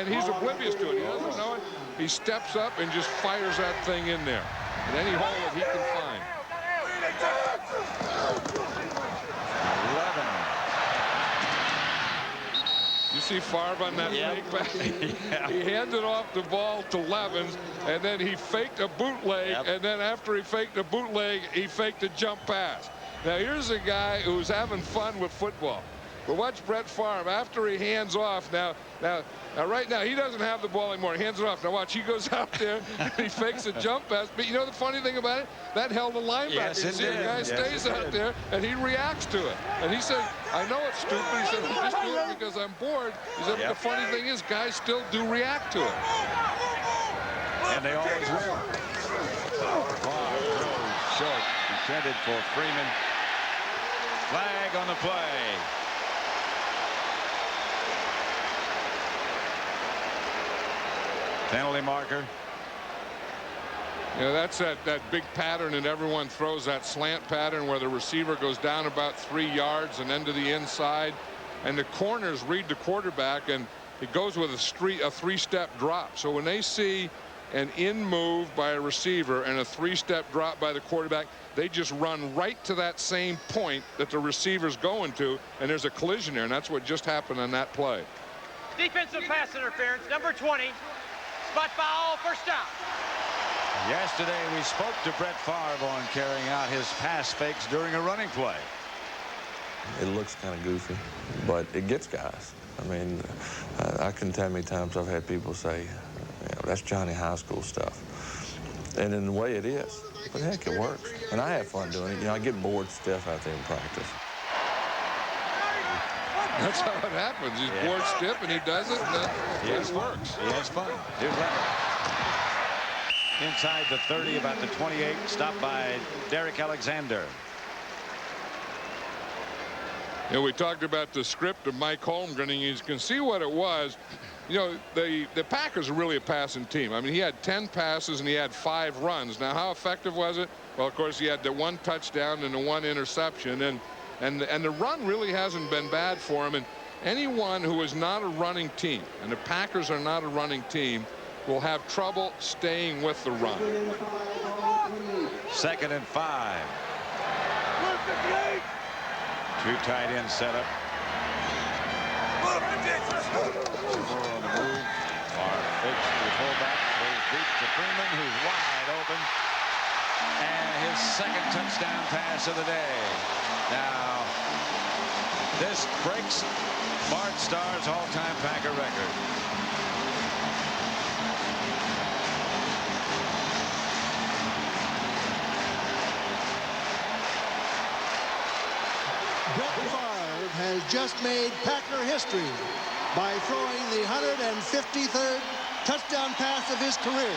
he's oblivious to it. He doesn't know it. He steps up and just fires that thing in there, in any hole that he can find. 11. You see Favre on that fake back? He handed off the ball to Levens, and then he faked a bootleg, and then after he faked a bootleg, he faked a jump pass. Now here's a guy who's having fun with football. But watch Brett Favre after he hands off. Now right now he doesn't have the ball anymore. He hands it off. Now watch, he goes out there and he fakes a jump pass. But you know the funny thing about it? That held the linebacker. Yes, you see the guy stays out there and he reacts to it. And he said, I know it's stupid. He said, I'm just doing it because I'm bored. He said, but the funny thing is, guys still do react to it. And they always will. Short, intended for Freeman. Flag on the play. Penalty marker. You know, that's that big pattern, and everyone throws that slant pattern where the receiver goes down about 3 yards and then to the inside, and the corners read the quarterback, and it goes with a 3-step drop. So when they see an in move by a receiver and a 3-step drop by the quarterback, they just run right to that same point that the receiver's going to, and there's a collision there, and that's what just happened on that play. Defensive pass interference, number 20. Spot foul, first down. Yesterday we spoke to Brett Favre on carrying out his pass fakes during a running play. It looks kind of goofy, but it gets guys. I mean, I couldn't tell how many times I've had people say, that's Johnny High School stuff. And in the way it is, but heck, it works. And I have fun doing it. You know, I get bored stiff out there in practice. That's how it happens. He's bored stiff, and he does it, and it works. He has fun. Here's Leonard. Inside the 30, about the 28, stopped by Derek Alexander. You know, we talked about the script of Mike Holmgren, and you can see what it was. You know, the Packers are really a passing team. I mean, he had 10 passes and he had 5 runs. Now, how effective was it? Well, of course, he had the 1 touchdown and the 1 interception, and the run really hasn't been bad for him. And anyone who is not a running team, and the Packers are not a running team, will have trouble staying with the run. 2nd and 5. 2 tight end setup. Moore on the move. Favre fakes to the fullback. Throws deep to Freeman, who's wide open. And his 2nd touchdown pass of the day. Now, this breaks Bart Starr's all-time Packer record. Brett Favre has just made Packer history by throwing the 153rd touchdown pass of his career,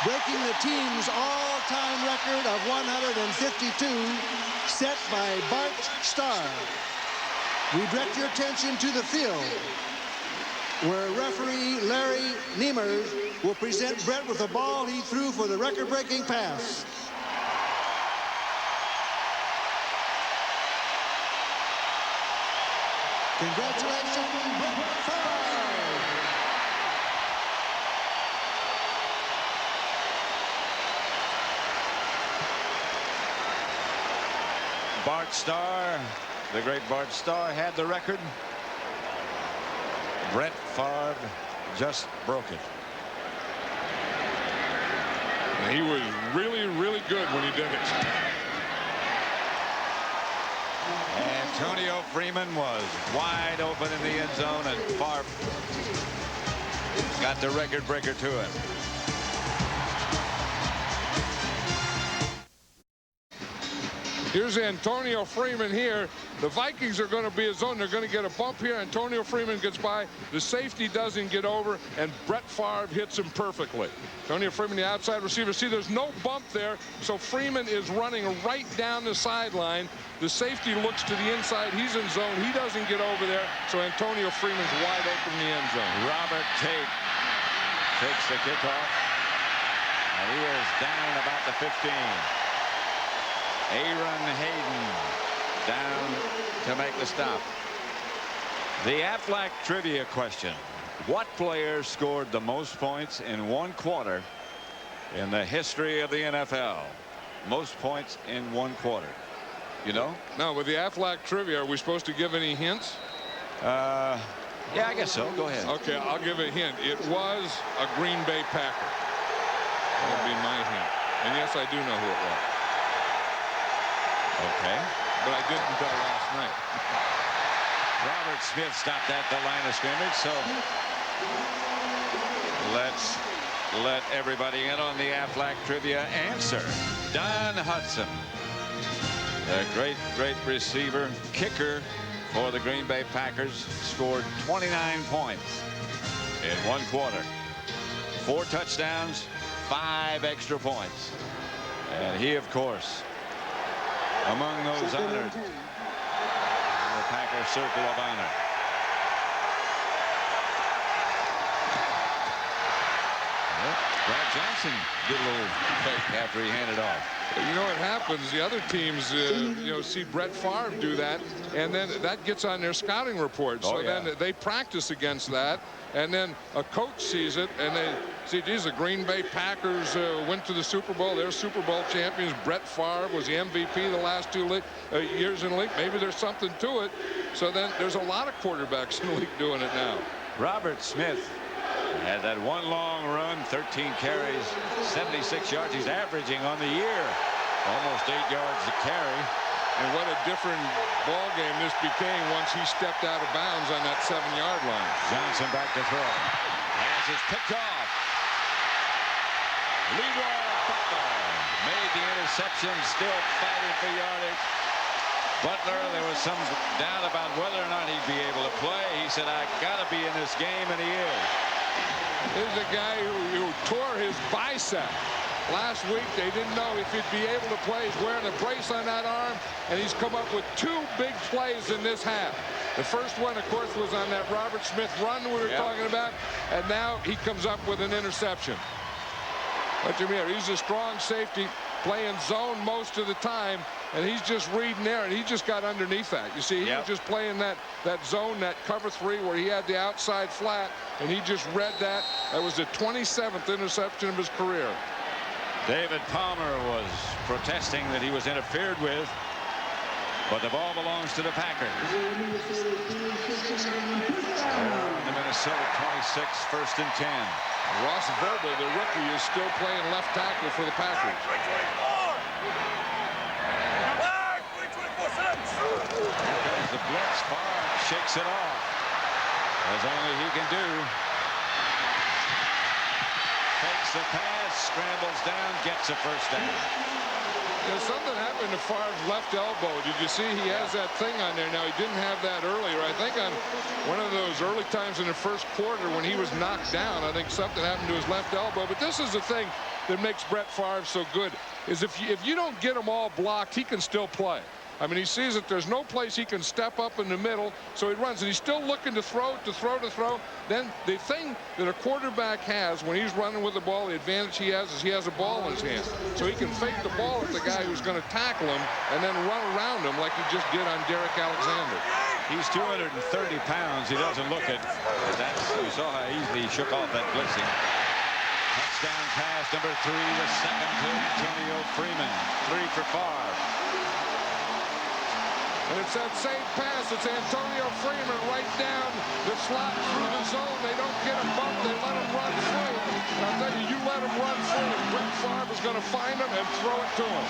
breaking the team's all-time record of 152 set by Bart Starr. We direct your attention to the field, where referee Larry Niemers will present Brett with the ball he threw for the record-breaking pass. Congratulations, Brett Favre. Bart Starr, the great Bart Starr, had the record. Brett Favre just broke it. He was really, really good when he did it. Antonio Freeman was wide open in the end zone, and Favre got the record breaker to him. Here's Antonio Freeman here. The Vikings are going to be a zone. They're going to get a bump here. Antonio Freeman gets by. The safety doesn't get over, and Brett Favre hits him perfectly. Antonio Freeman, the outside receiver. See, there's no bump there, so Freeman is running right down the sideline. The safety looks to the inside. He's in zone. He doesn't get over there, so Antonio Freeman's wide open in the end zone. Robert Tate takes the kickoff, and he is down about the 15. Aaron Hayden down to make the stop. The Aflac trivia question. What player scored the most points in 1 quarter in the history of the NFL? Most points in 1 quarter. You know? No, with the Aflac trivia, are we supposed to give any hints? Yeah, I guess so. Go ahead. Okay, I'll give a hint. It was a Green Bay Packer. That would be my hint. And yes, I do know who it was. Okay. But I didn't until last night. Robert Smith stopped at the line of scrimmage, so let's let everybody in on the Aflac trivia answer. Don Hudson, the great receiver, kicker for the Green Bay Packers, scored 29 points in 1 quarter. 4 touchdowns, 5 extra points. And he, of course, among those honored in the Packer Circle of Honor. Brad Johnson did a little fake after he handed off. You know what happens? The other teams, see Brett Favre do that, and then that gets on their scouting report. So then they practice against that, and then a coach sees it, and they see, geez, the Green Bay Packers went to the Super Bowl. They're Super Bowl champions. Brett Favre was the MVP the last 2 years in the league. Maybe there's something to it. So then there's a lot of quarterbacks in the league doing it now. Robert Smith had that 1 long run, 13 carries, 76 yards. He's averaging on the year almost 8 yards a carry. And what a different ball game this became once he stepped out of bounds on that 7-yard line. Johnson back to throw. Pass is picked off. Leroy Butler made the interception, still fighting for yardage. Butler, there was some doubt about whether or not he'd be able to play. He said, I got to be in this game, and he is. This is a guy who tore his bicep. Last week, they didn't know if he'd be able to play. He's wearing a brace on that arm, and he's come up with 2 big plays in this half. The first one, of course, was on that Robert Smith run we were talking about, and now he comes up with an interception. But he's a strong safety, playing zone most of the time, and he's just reading there, and he just got underneath that. You see, he was just playing that zone, that cover 3, where he had the outside flat, and he just read that. That was the 27th interception of his career. David Palmer was protesting that he was interfered with, but the ball belongs to the Packers. The Minnesota 26, 1st and 10. Ross Verbal, the rookie, is still playing left tackle for the Packers. Here comes the blitz. Favre shakes it off, as only he can do. Takes the pass, scrambles down, gets a first down. Something happened to Favre's left elbow. Did you see he has that thing on there? Now, he didn't have that earlier. I think on one of those early times in the first quarter when he was knocked down, I think something happened to his left elbow. But this is the thing that makes Brett Favre so good, is if you don't get him all blocked, he can still play. I mean, he sees that there's no place he can step up in the middle, so he runs, and he's still looking to throw. Then the thing that a quarterback has when he's running with the ball, the advantage he has is he has a ball in his hand. So he can fake the ball at the guy who's going to tackle him and then run around him like he just did on Derek Alexander. He's 230 pounds. He doesn't look it. You saw how easily he shook off that blitzing. Touchdown pass, number 3, the second to Antonio Freeman. 3 for Favre. And it's that same pass. It's Antonio Freeman right down the slot through the zone. They don't get him bumped. They let him run through. And I'll tell you, you let him run through, Brett Favre is going to find him and throw it to him.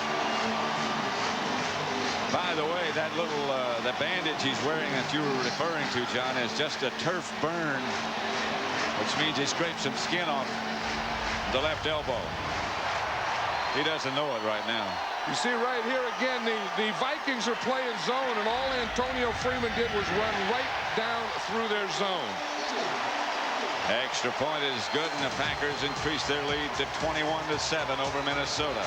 By the way, that little the bandage he's wearing that you were referring to, John, is just a turf burn, which means he scraped some skin off the left elbow. He doesn't know it right now. You see right here again, the Vikings are playing zone, and all Antonio Freeman did was run right down through their zone. Extra point is good, and the Packers increase their lead to 21-7 over Minnesota.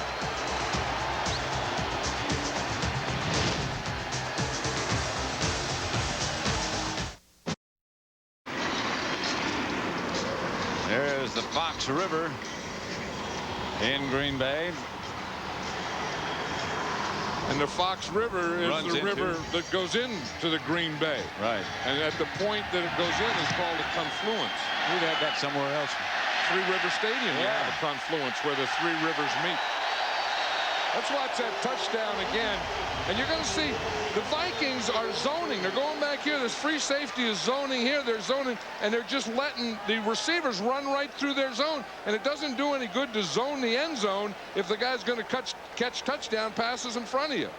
There's the Fox River in Green Bay. And the Fox River is the river that goes into the Green Bay. Right. And at the point that it goes in is called a confluence. We'd had that somewhere else. Three River Stadium, a confluence where the 3 rivers meet. Let's watch that touchdown again. And you're going to see the Vikings are zoning. They're going back here. This free safety is zoning here. They're zoning, and they're just letting the receivers run right through their zone. And it doesn't do any good to zone the end zone if the guy's going to catch touchdown passes in front of you.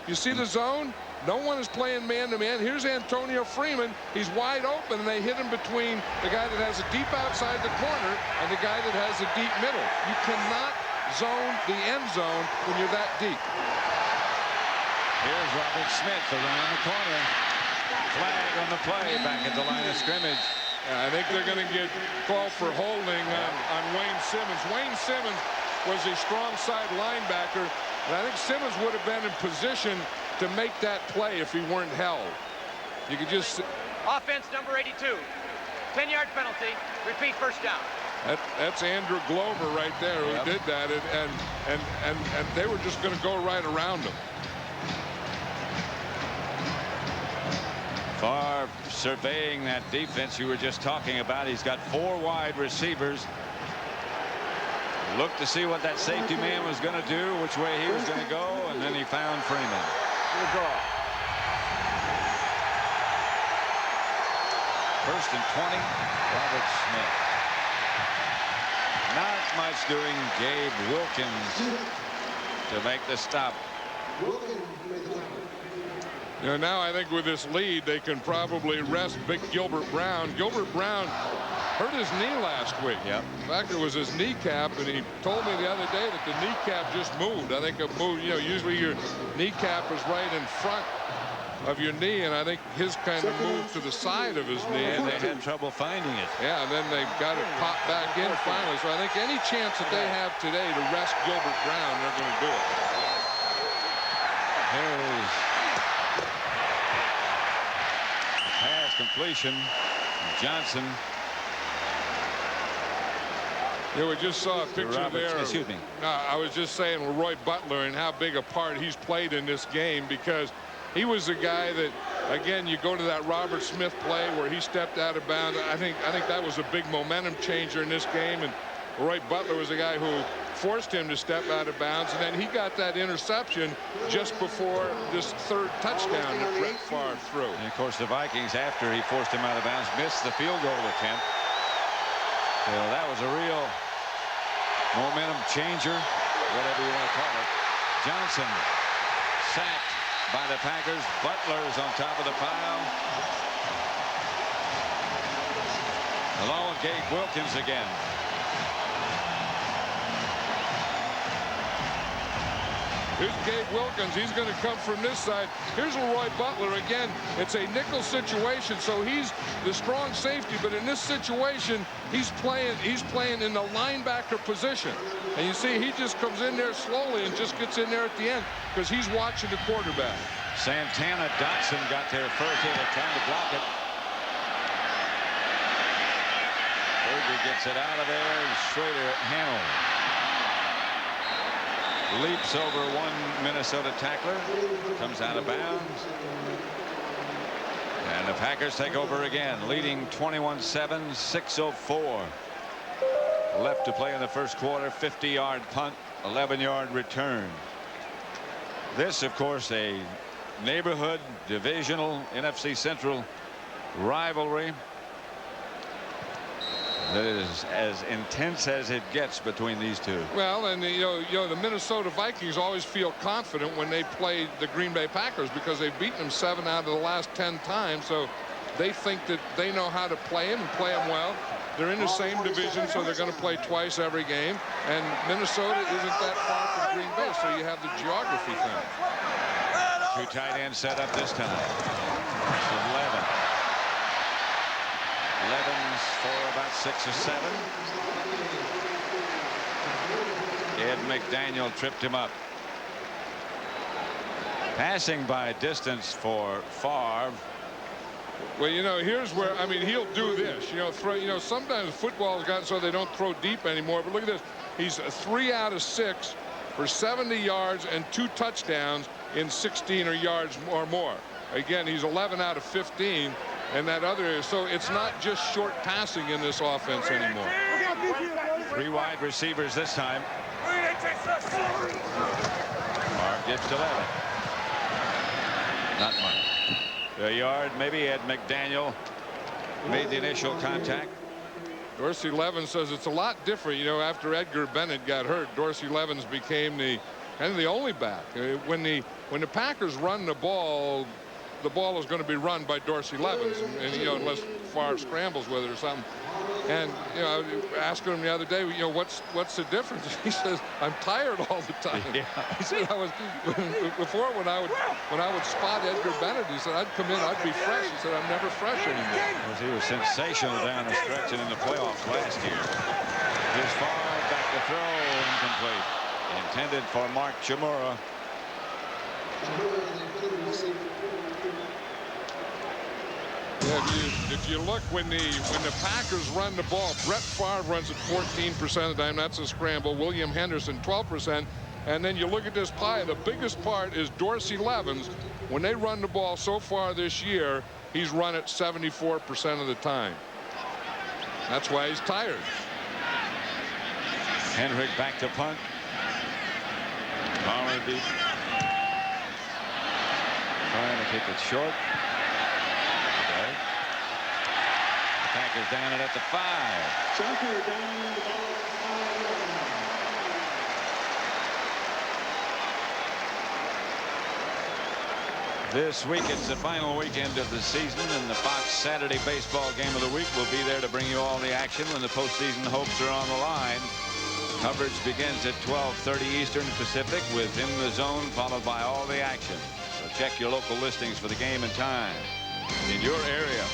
You see the zone? No one is playing man-to-man. Here's Antonio Freeman. He's wide open, and they hit him between the guy that has a deep outside the corner and the guy that has a deep middle. You cannot zone the end zone when you're that deep. Here's Robert Smith around the corner. Flag on the play back at the line of scrimmage. I think they're going to get called for holding on Wayne Simmons. Wayne Simmons was a strong side linebacker, and I think Simmons would have been in position to make that play if he weren't held. You could just... Offense number 82. 10-yard penalty. Repeat, first down. That's Andrew Glover right there who did that, and they were just going to go right around him. Favre surveying that defense you were just talking about. He's got 4 wide receivers. Looked to see what that safety man was going to do, which way he was going to go, and then he found Freeman. Good draw. 1st and 20, Robert Smith. Not much doing. Gabe Wilkins to make the stop. You know, now I think with this lead, they can probably rest big Gilbert Brown. Gilbert Brown hurt his knee last week. Yep. In fact, it was his kneecap, and he told me the other day that the kneecap just moved. I think it moved. You know, usually your kneecap is right in front of your knee, and I think his kind of moved to the side of his knee. And they had trouble finding it. Yeah, and then they got it popped back in finally. So I think any chance that they have today to rest Gilbert Brown, they're going to do it. Here's pass completion. Johnson. Yeah, we just saw a picture there. Excuse me. I was just saying with Roy Butler and how big a part he's played in this game, because he was a guy that, again, you go to that Robert Smith play where he stepped out of bounds. I think that was a big momentum changer in this game, and Roy Butler was a guy who forced him to step out of bounds, and then he got that interception just before this third touchdown that Brett Favre threw. And of course, the Vikings, after he forced him out of bounds, missed the field goal attempt. So that was a real momentum changer, whatever you want to call it. Johnson sacked by the Packers. Butler's on top of the pile. Along with Gabe Wilkins again. Here's Gabe Wilkins. He's going to come from this side. Here's Roy Butler again. It's a nickel situation, so he's the strong safety. But in this situation, he's playing in the linebacker position. And you see, he just comes in there slowly and just gets in there at the end because he's watching the quarterback. Santana Dotson got there first. They're trying to block it. Berger gets it out of there. Schrader handled. Leaps over one Minnesota tackler. Comes out of bounds. And the Packers take over again, leading 21-7, 6:04 left to play in the first quarter. 50-yard punt, 11-yard return. This, of course, a neighborhood divisional NFC Central rivalry that is as intense as it gets between these two. Well, and you know the Minnesota Vikings always feel confident when they play the Green Bay Packers because they've beaten them 7 out of the last 10 times. So they think that they know how to play them and play them well. They're in the same division, so they're going to play twice every game. And Minnesota isn't that far from Green Bay, so you have the geography thing. 2 tight ends set up this time. It's 11. 11's for about 6 or 7. Ed McDaniel tripped him up. Passing by distance for Favre. Well, you know, here's where, I mean, he'll do this. Sometimes football's gotten so they don't throw deep anymore. But look at this. He's 3 out of 6 for 70 yards and 2 touchdowns in 16 yards or more. Again, he's 11 out of 15. And that other, so it's not just short passing in this offense anymore. 3 wide receivers this time. Favre gets 11. Not much. A yard, maybe. Ed McDaniel made the initial contact. Dorsey Levens says it's a lot different. You know, after Edgar Bennett got hurt, Dorsey Levens became the only back. When the Packers run the ball is going to be run by Dorsey Levens, and unless Favre scrambles with it or something. And I asked him the other day, what's the difference? He says, I'm tired all the time. Yeah. He said, before when I would spot Edgar Bennett, he said I'd come in, I'd be fresh. He said I'm never fresh anymore. He was sensational down the stretch and in the playoffs last year. Here's Favre back to throw, incomplete. Intended for Mark Chmura. Yeah, if you look when the Packers run the ball, Brett Favre runs it 14% of the time. That's a scramble. William Henderson 12%. And then you look at this pie. The biggest part is Dorsey Levens. When they run the ball so far this year, he's run it 74% of the time. That's why he's tired. Henrik back to punt. Palmer deep. Trying to keep it short. Okay. Packers down it at the 5. Tucker down the ball. This week, it's the final weekend of the season, and the Fox Saturday Baseball Game of the Week will be there to bring you all the action when the postseason hopes are on the line. Coverage begins at 12:30 Eastern Pacific with In the Zone, followed by all the action. So check your local listings for the game and time in your area.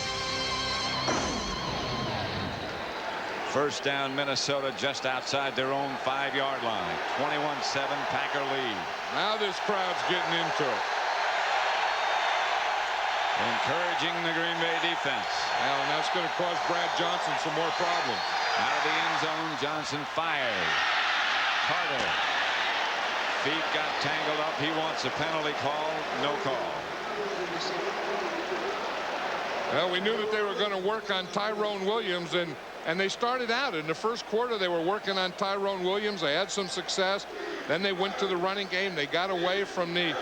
First down, Minnesota, just outside their own 5-yard line. 21-7 Packer lead. Now this crowd's getting into it. Encouraging the Green Bay defense. Well, and that's going to cause Brad Johnson some more problems. Out of the end zone, Johnson fired. Carter. Feet got tangled up. He wants a penalty call. No call. Well, we knew that they were going to work on Tyrone Williams, and they started out in the first quarter. They were working on Tyrone Williams. They had some success. Then they went to the running game. They got away from the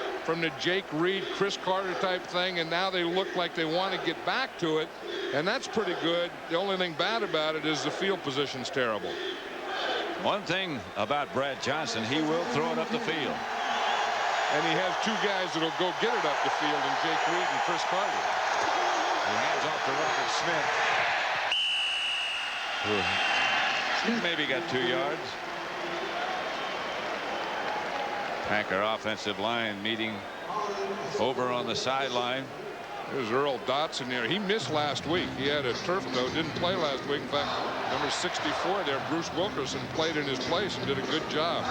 Jake Reed, Chris Carter type thing, and now they look like they want to get back to it, and that's pretty good. The only thing bad about it is the field position's terrible. One thing about Brad Johnson, he will throw it up the field. And he has two guys that'll go get it up the field in Jake Reed and Chris Carter. He hands off to Robert Smith. Smith maybe got 2 yards. Packer offensive line meeting over on the sideline. There's Earl Dotson there. He missed last week. He had a turf toe, didn't play last week. In fact, number 64 there, Bruce Wilkerson, played in his place and did a good job.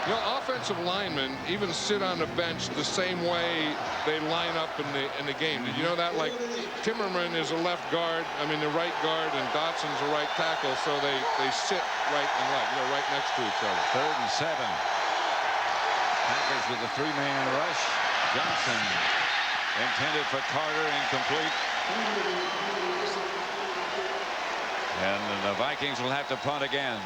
You know, offensive linemen even sit on the bench the same way they line up in the game. Did you know that? Like Timmerman is a left guard, the right guard, and Dotson's a right tackle, so they sit right and left, right next to each other. 3rd and 7. Packers with a 3-man rush. Johnson intended for Carter, incomplete. And the Vikings will have to punt again.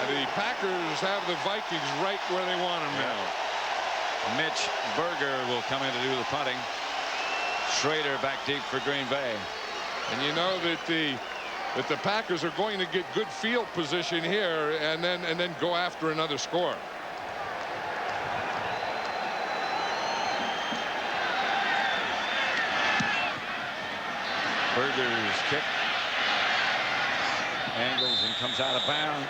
The Packers have the Vikings right where they want them now. Mitch Berger will come in to do the punting. Schrader back deep for Green Bay. And you know that the Packers are going to get good field position here and then go after another score. Berger's kick angles and comes out of bounds.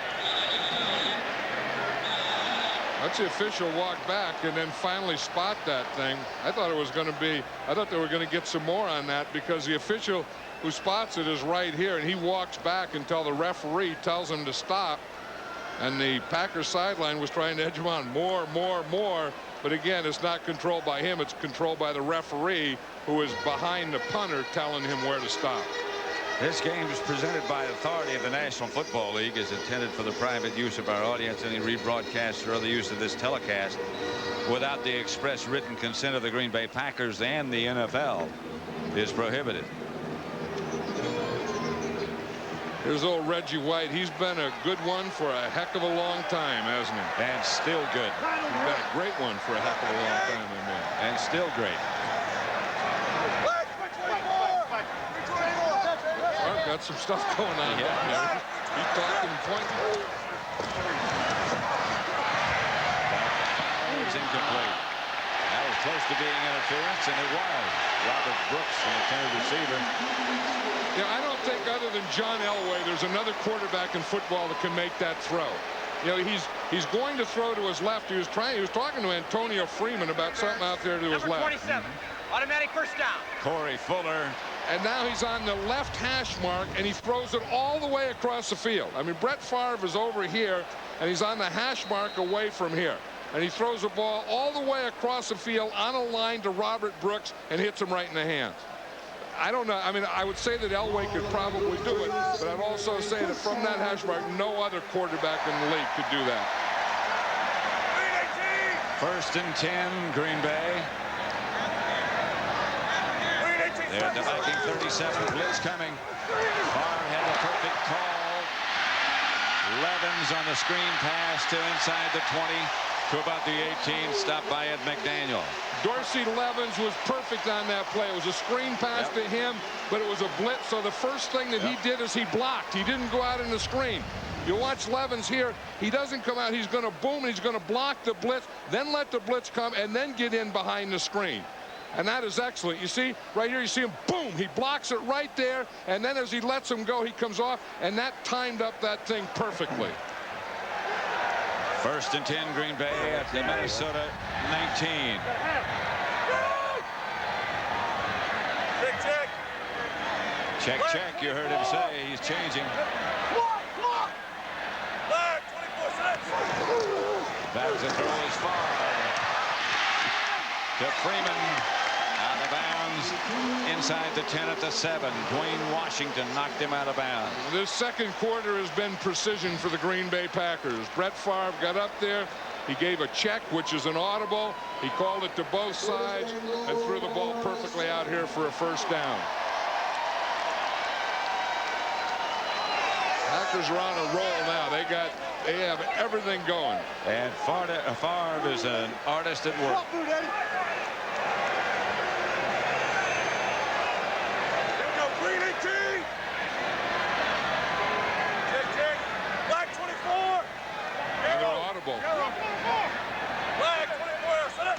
That's the official walk back and then finally spot that thing. I thought they were going to get some more on that because the official who spots it is right here, and he walks back until the referee tells him to stop. And the Packers sideline was trying to edge him on more. But again, it's not controlled by him. It's controlled by the referee, who is behind the punter telling him where to stop. This game is presented by authority of the National Football League, is intended for the private use of our audience. Any rebroadcast or other use of this telecast without the express written consent of the Green Bay Packers and the NFL is prohibited. Here's old Reggie White. He's been a good one for a heck of a long time, hasn't he? And still good. He's been a great one for a heck of a long time, I mean. And still great. Got some stuff going on here. He's talking and pointing. It's incomplete. That was close to being interference, and it was. Robert Brooks, the intended receiver. Yeah, I don't think other than John Elway, there's another quarterback in football that can make that throw. You know, he's going to throw to his left. He was talking to Antonio Freeman about something out there to his left. Number 27, automatic first down. Corey Fuller. And now he's on the left hash mark, and he throws it all the way across the field. I mean, Brett Favre is over here, and he's on the hash mark away from here. And he throws the ball all the way across the field on a line to Robert Brooks and hits him right in the hands. I don't know. I mean, I would say that Elway could probably do it, but I'd also say that from that hash mark, no other quarterback in the league could do that. 1st and 10, Green Bay. They're at the Viking 37, blitz coming. Favre had a perfect call. Levens on the screen pass to inside the 20 to about the 18, stopped by Ed McDaniel. Dorsey Levens was perfect on that play. It was a screen pass to him, but it was a blitz. So the first thing that he did is he blocked. He didn't go out in the screen. You watch Levens here. He doesn't come out. He's going to boom, and he's going to block the blitz, then let the blitz come, and then get in behind the screen. And that is excellent. You see, right here, you see him, boom, he blocks it right there, and then as he lets him go, he comes off, and that timed up that thing perfectly. 1st and 10, Green Bay at the Minnesota 19. Check, check, you heard him say. He's changing. Back to throw is far. To Freeman. Out of bounds. Inside the 10 at the 7. Dwayne Washington knocked him out of bounds. This second quarter has been precision for the Green Bay Packers. Brett Favre got up there. He gave a check, which is an audible. He called it to both sides and threw the ball perfectly out here for a first down. Packers are on a roll now. They have everything going. And Favre is an artist at work. Green 18. Check. Black 24. And they're audible. Black 24. Set up.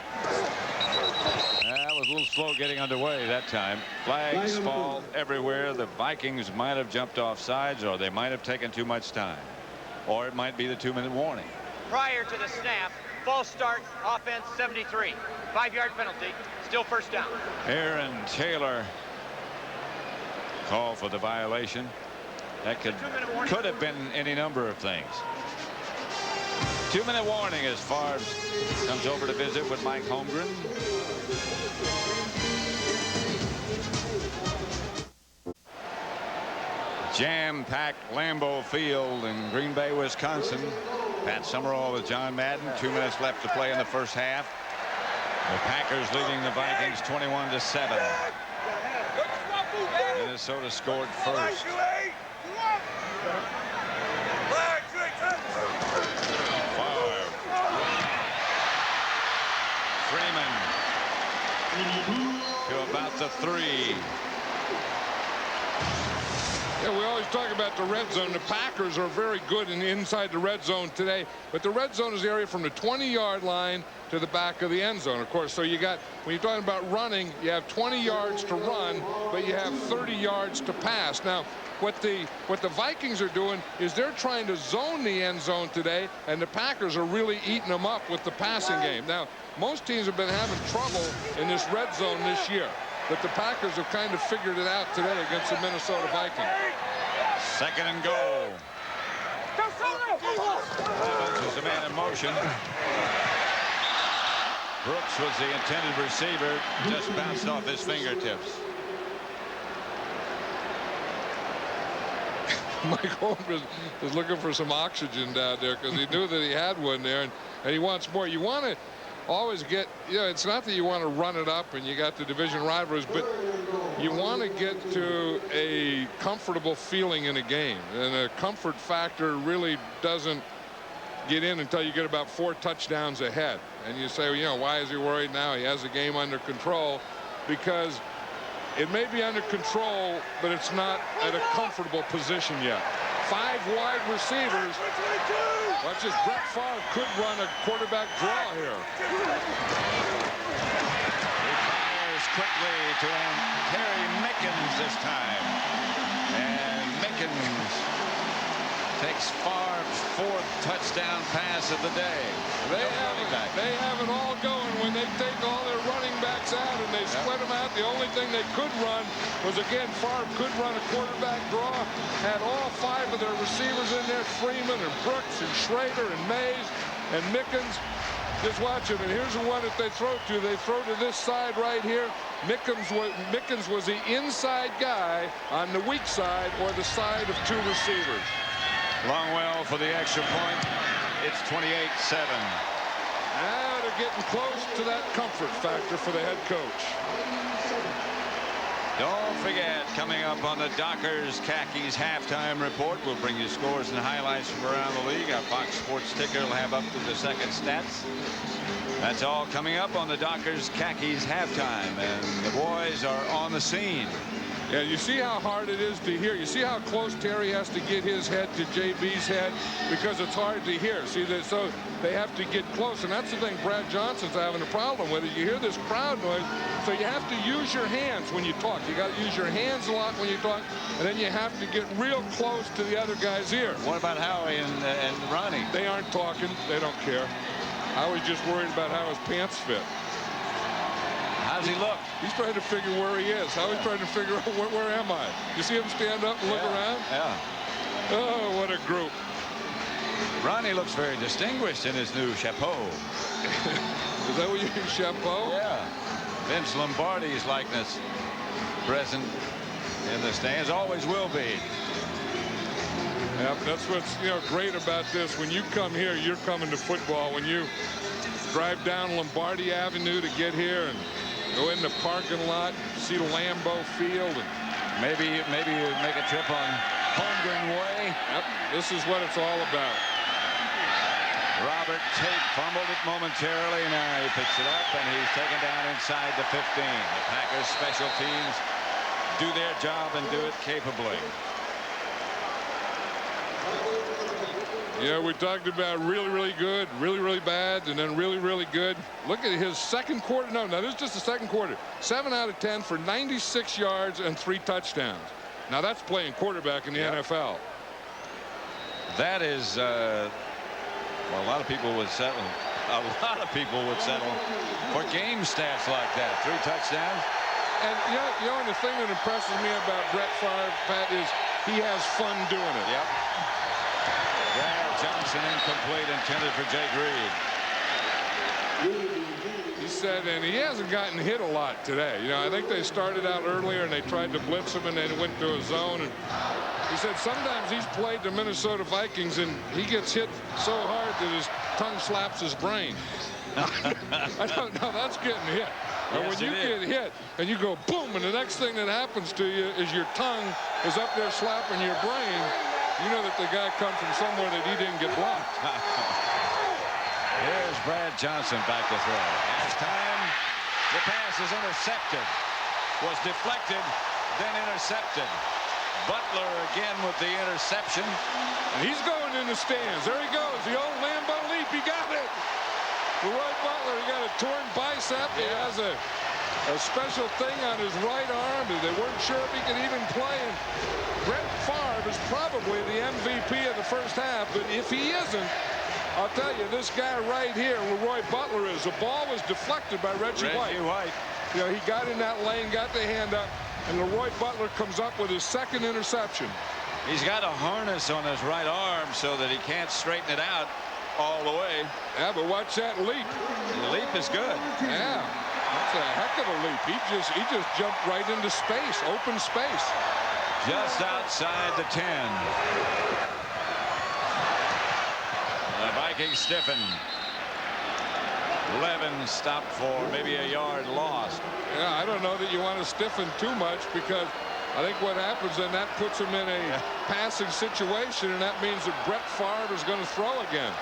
That was a little slow getting underway that time. Flags fall everywhere. The Vikings might have jumped off sides, or they might have taken too much time. Or it might be the 2-minute warning. Prior to the snap, false start, offense 73. 5-yard penalty, still first down. Aaron Taylor call for the violation. That could have been any number of things. 2-minute warning as Favre comes over to visit with Mike Holmgren. Jam-packed Lambeau Field in Green Bay, Wisconsin. Pat Summerall with John Madden. 2 minutes left to play in the first half. The Packers leading the Vikings 21-7. Minnesota scored first. Favre. Freeman to about the 3. Yeah, we always talk about the red zone. The Packers are very good inside the red zone today, but the red zone is the area from the 20-yard line to the back of the end zone, of course. So you got, when you're talking about running, you have 20 yards to run, but you have 30 yards to pass. Now, what the Vikings are doing is they're trying to zone the end zone today, and the Packers are really eating them up with the passing game. Now, most teams have been having trouble in this red zone this year, but the Packers have kind of figured it out today against the Minnesota Vikings. 2nd and goal. Evans was the man in motion. Brooks was the intended receiver, just bounced off his fingertips. Mike Holmgren is looking for some oxygen down there because he knew that he had one there, and he wants more. You want to always get, it's not that you want to run it up and you got the division rivalries, but you want to get to a comfortable feeling in a game, and a comfort factor really doesn't get in until you get about 4 touchdowns ahead, and you say, well, why is he worried now? He has the game under control. Because it may be under control, but it's not at a comfortable position yet. 5 wide receivers. Watch this. Brett Favre could run a quarterback draw here. He fires quickly to Terry Mickens this time. And Mickens takes Favre's 4th touchdown pass of the day. They have it all going when they take all their running backs out and they split them out. The only thing they could run was, again, Favre could run a quarterback draw. Had all 5 of their receivers in there, Freeman and Brooks and Schrader and Mays and Mickens. Just watch him, and here's the one that they throw to. They throw to this side right here. Mickens was the inside guy on the weak side, or the side of 2 receivers. Longwell for the extra point. It's 28-7. Now they're getting close to that comfort factor for the head coach. Don't forget, coming up on the Dockers Khakis halftime report, we'll bring you scores and highlights from around the league. Our Fox Sports ticker will have up to the second stats. That's all coming up on the Dockers Khakis halftime, and the boys are on the scene. Yeah, you see how hard it is to hear. You see how close Terry has to get his head to JB's head because it's hard to hear. See that, so they have to get close, and that's the thing Brad Johnson's having a problem with it. You hear this crowd noise, so you have to use your hands when you talk. You got to use your hands a lot when you talk, and then you have to get real close to the other guy's ear. What about Howie and Ronnie? They aren't talking. They don't care. I was just worried about how his pants fit. How's he look? He's trying to figure where he is. Howie's trying to figure out where am I? You see him stand up and look around? Yeah. Oh, what a group. Ronnie looks very distinguished in his new chapeau. Is that what you mean, chapeau? Yeah. Vince Lombardi's likeness present in the stands. Always will be. Yeah, that's what's great about this. When you come here, you're coming to football. When you drive down Lombardi Avenue to get here and go in the parking lot, see Lambeau Field, and maybe you make a trip on Holmgren Way. Yep, this is what it's all about. Robert Tate fumbled it momentarily. Now he picks it up and he's taken down inside the 15. The Packers special teams do their job and do it capably. Yeah, we talked about really, really good, really, really bad, and then really, really good. Look at his second quarter. No, this is just the second quarter. 7 out of 10 for 96 yards and 3 touchdowns. Now that's playing quarterback in the NFL. That is, well, a lot of people would settle. A lot of people would settle for game stats like that. 3 touchdowns. And you know, the thing that impresses me about Brett Favre, Pat, is he has fun doing it. Yep. Johnson incomplete, intended for Jake Reed. He said, and he hasn't gotten hit a lot today. I think they started out earlier and they tried to blitz him and they went to a zone. And he said sometimes he's played the Minnesota Vikings and he gets hit so hard that his tongue slaps his brain. I don't know, that's getting hit. And yes, when you get hit and you go boom, and the next thing that happens to you is your tongue is up there slapping your brain, you know that the guy comes from somewhere that he didn't get blocked. Here's Brad Johnson back to throw. Last time the pass is intercepted. Was deflected, then intercepted. Butler again with the interception. And he's going in the stands. There he goes. The old Lambeau leap. He got it. Roy Butler, he got a torn bicep. He has a special thing on his right arm. They weren't sure if he could even play. And Brett Favre is probably the MVP of the first half, but if he isn't, I'll tell you, this guy right here, where Roy Butler is, the ball was deflected by Reggie White. He got in that lane, got the hand up, and Leroy Butler comes up with his second interception. He's got a harness on his right arm so that he can't straighten it out all the way. Yeah, but watch that leap. The leap is good. Yeah, that's a heck of a leap. He just jumped right into space, open space. Just outside the 10. The Vikings stiffen. Levin stopped for maybe a yard lost. Yeah, I don't know that you want to stiffen too much, because I think what happens then, that puts him in a passing situation, and that means that Brett Favre is going to throw again.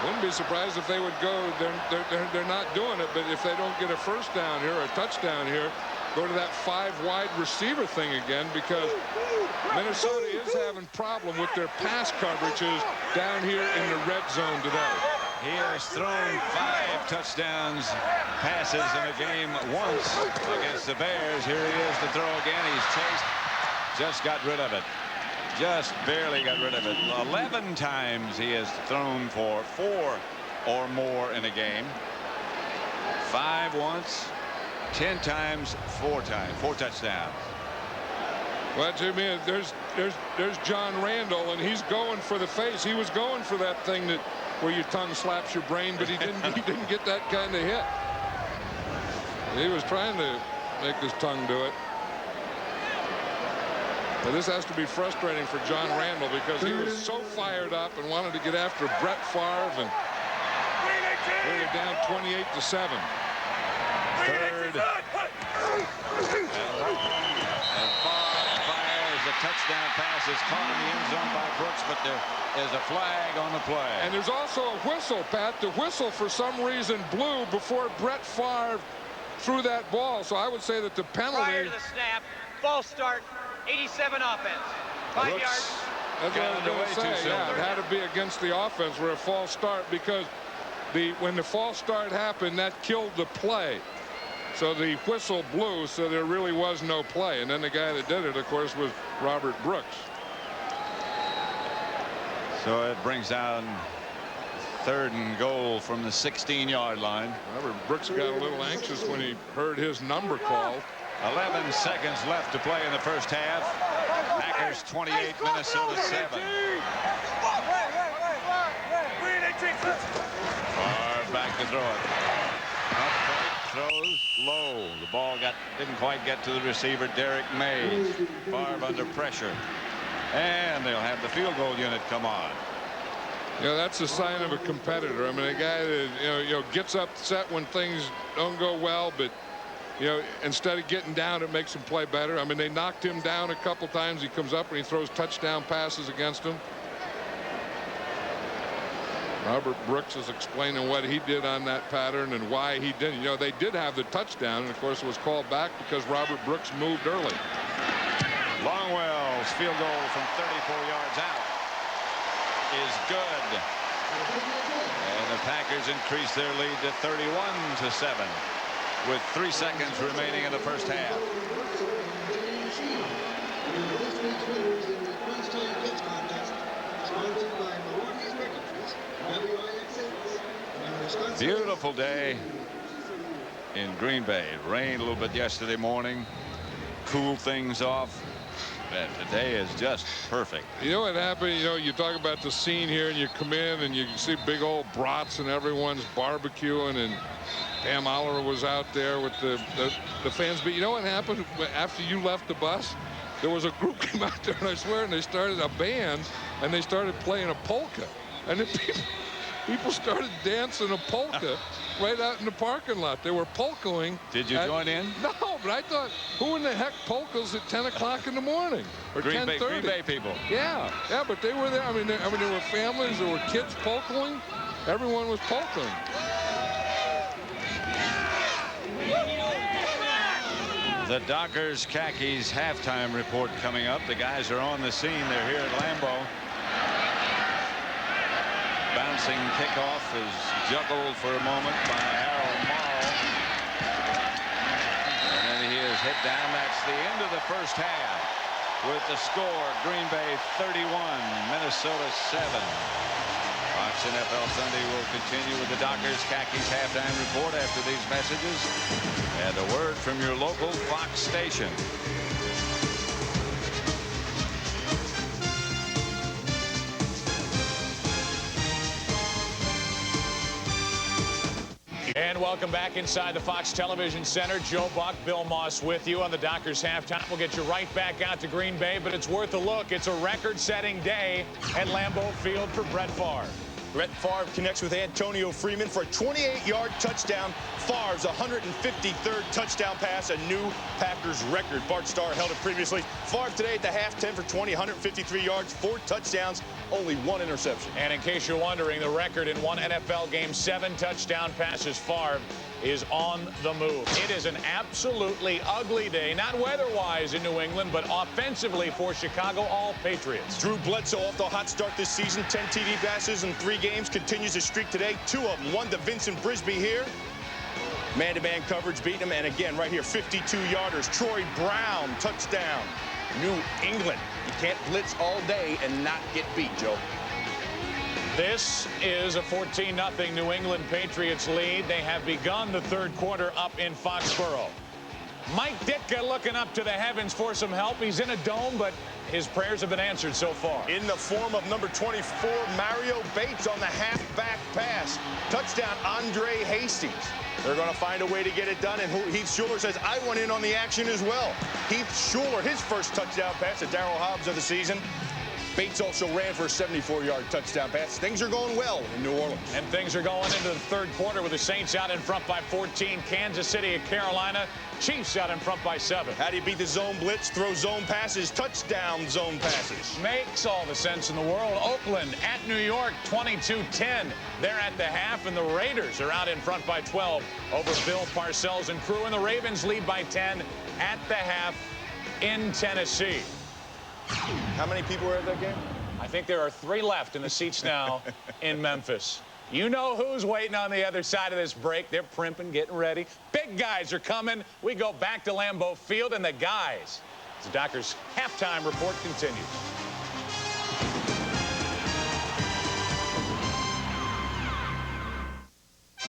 Wouldn't be surprised if they would go. They're not doing it, but if they don't get a first down here or a touchdown here, go to that 5 wide receiver thing again, because Minnesota is having problem with their pass coverages down here in the red zone today. He has thrown 5 touchdowns passes in a game once against the Bears. Here he is to throw again. He's chased. Just got rid of it. Just barely got rid of it. 11 times he has thrown for 4 or more in a game. 5 once. 10 times, 4 times. 4 touchdowns. Well, Jimmy, there's John Randall, and he's going for the face. He was going for that thing that where your tongue slaps your brain, but he didn't get that kind of hit. He was trying to make his tongue do it. But this has to be frustrating for John Randall, because he was so fired up and wanted to get after Brett Favre, and they're down 28-7. Third. And Favre fires. The touchdown pass is caught in the end zone by Brooks, but there is a flag on the play. And there's also a whistle, Pat. The whistle, for some reason, blew before Brett Favre threw that ball. So I would say that the penalty. Prior to the snap, false start, 87 offense. 5 yards. That's what I was going to say. Yeah, it had to be against the offense where a false start, because when the false start happened, that killed the play. So the whistle blew, so there really was no play. And then the guy that did it, of course, was Robert Brooks. So it brings down 3rd and goal from the 16-yard line. Robert Brooks got a little anxious when he heard his number called. 11 seconds left to play in the first half. Packers 28, Minnesota 7. Favre back to throw it. Up fake, throws low. The ball didn't quite get to the receiver, Derek Mays. Favre under pressure. And they'll have the field goal unit come on. That's a sign of a competitor. I mean, a guy that gets upset when things don't go well, but instead of getting down, it makes him play better. I mean, they knocked him down a couple times. He comes up and he throws touchdown passes against them. Robert Brooks is explaining what he did on that pattern and why he didn't. They did have the touchdown, and of course it was called back because Robert Brooks moved early. Longwell's field goal from 34 yards out is good. And the Packers increase their lead to 31-7 with 3 seconds remaining in the first half. Beautiful day in Green Bay. It rained a little bit yesterday morning, cooled things off. Today is just perfect. You know what happened? You talk about the scene here, and you come in and you see big old brats and everyone's barbecuing, and Pam Oliver was out there with the fans. But you know what happened after you left the bus? There was a group came out there, and I swear, and they started a band, and they started playing a polka, and then people started dancing a polka right out in the parking lot. They were polkaing. Did you join in? No, but I thought, who in the heck polkas at 10 o'clock in the morning or 10:30? Green Bay people. Yeah, but they were there. I mean, there were families, there were kids polkaing. Everyone was polkaing. The Dockers Khakis halftime report coming up. The guys are on the scene. They're here at Lambeau. Bouncing kickoff is juggled for a moment by Harold Morrow. And then he is hit down. That's the end of the first half with the score Green Bay 31, Minnesota 7. Fox NFL Sunday will continue with the Dockers Khakis halftime report after these messages and a word from your local Fox station. And welcome back inside the Fox Television Center. Joe Buck, Bill Moss with you on the Dockers halftime. We'll get you right back out to Green Bay, but it's worth a look. It's a record-setting day at Lambeau Field for Brett Favre. Brett Favre connects with Antonio Freeman for a 28-yard touchdown. Favre's 153rd touchdown pass, a new Packers record. Bart Starr held it previously. Favre today at the half, 10 for 20, 153 yards, 4 touchdowns, only 1 interception. And in case you're wondering, the record in one NFL game, 7 touchdown passes. Favre is on the move. It is an absolutely ugly day, not weather-wise in New England, but offensively for Chicago All-Patriots. Drew Bledsoe off the hot start this season, 10 TD passes in 3 games, continues his streak today. 2 of them, 1 to Vincent Brisby here. Man-to-man coverage beating him, and again, right here, 52-yarders. Troy Brown, touchdown. New England. You can't blitz all day and not get beat, Joe. This is a 14-0 New England Patriots lead. They have begun the third quarter up in Foxborough. Mike Ditka looking up to the heavens for some help. He's in a dome, but his prayers have been answered so far. In the form of number 24, Mario Bates on the halfback pass. Touchdown, Andre Hastings. They're going to find a way to get it done, and Heath Schuler says, I went in on the action as well. Heath Schuler, his first touchdown pass to Darryl Hobbs of the season. Bates also ran for a 74-yard touchdown pass. Things are going well in New Orleans. And things are going into the third quarter with the Saints out in front by 14. Kansas City at Carolina. Chiefs out in front by 7. How do you beat the zone blitz? Throw zone passes, touchdown zone passes. Makes all the sense in the world. Oakland at New York, 22-10. They're at the half, and the Raiders are out in front by 12 over Bill Parcells and crew. And the Ravens lead by 10 at the half. in Tennessee. How many people were at that game? I think there are 3 left in the seats now in Memphis. You know who's waiting on the other side of this break. They're primping, getting ready. Big guys are coming. We go back to Lambeau Field, and the guys. The Dockers' halftime report continues.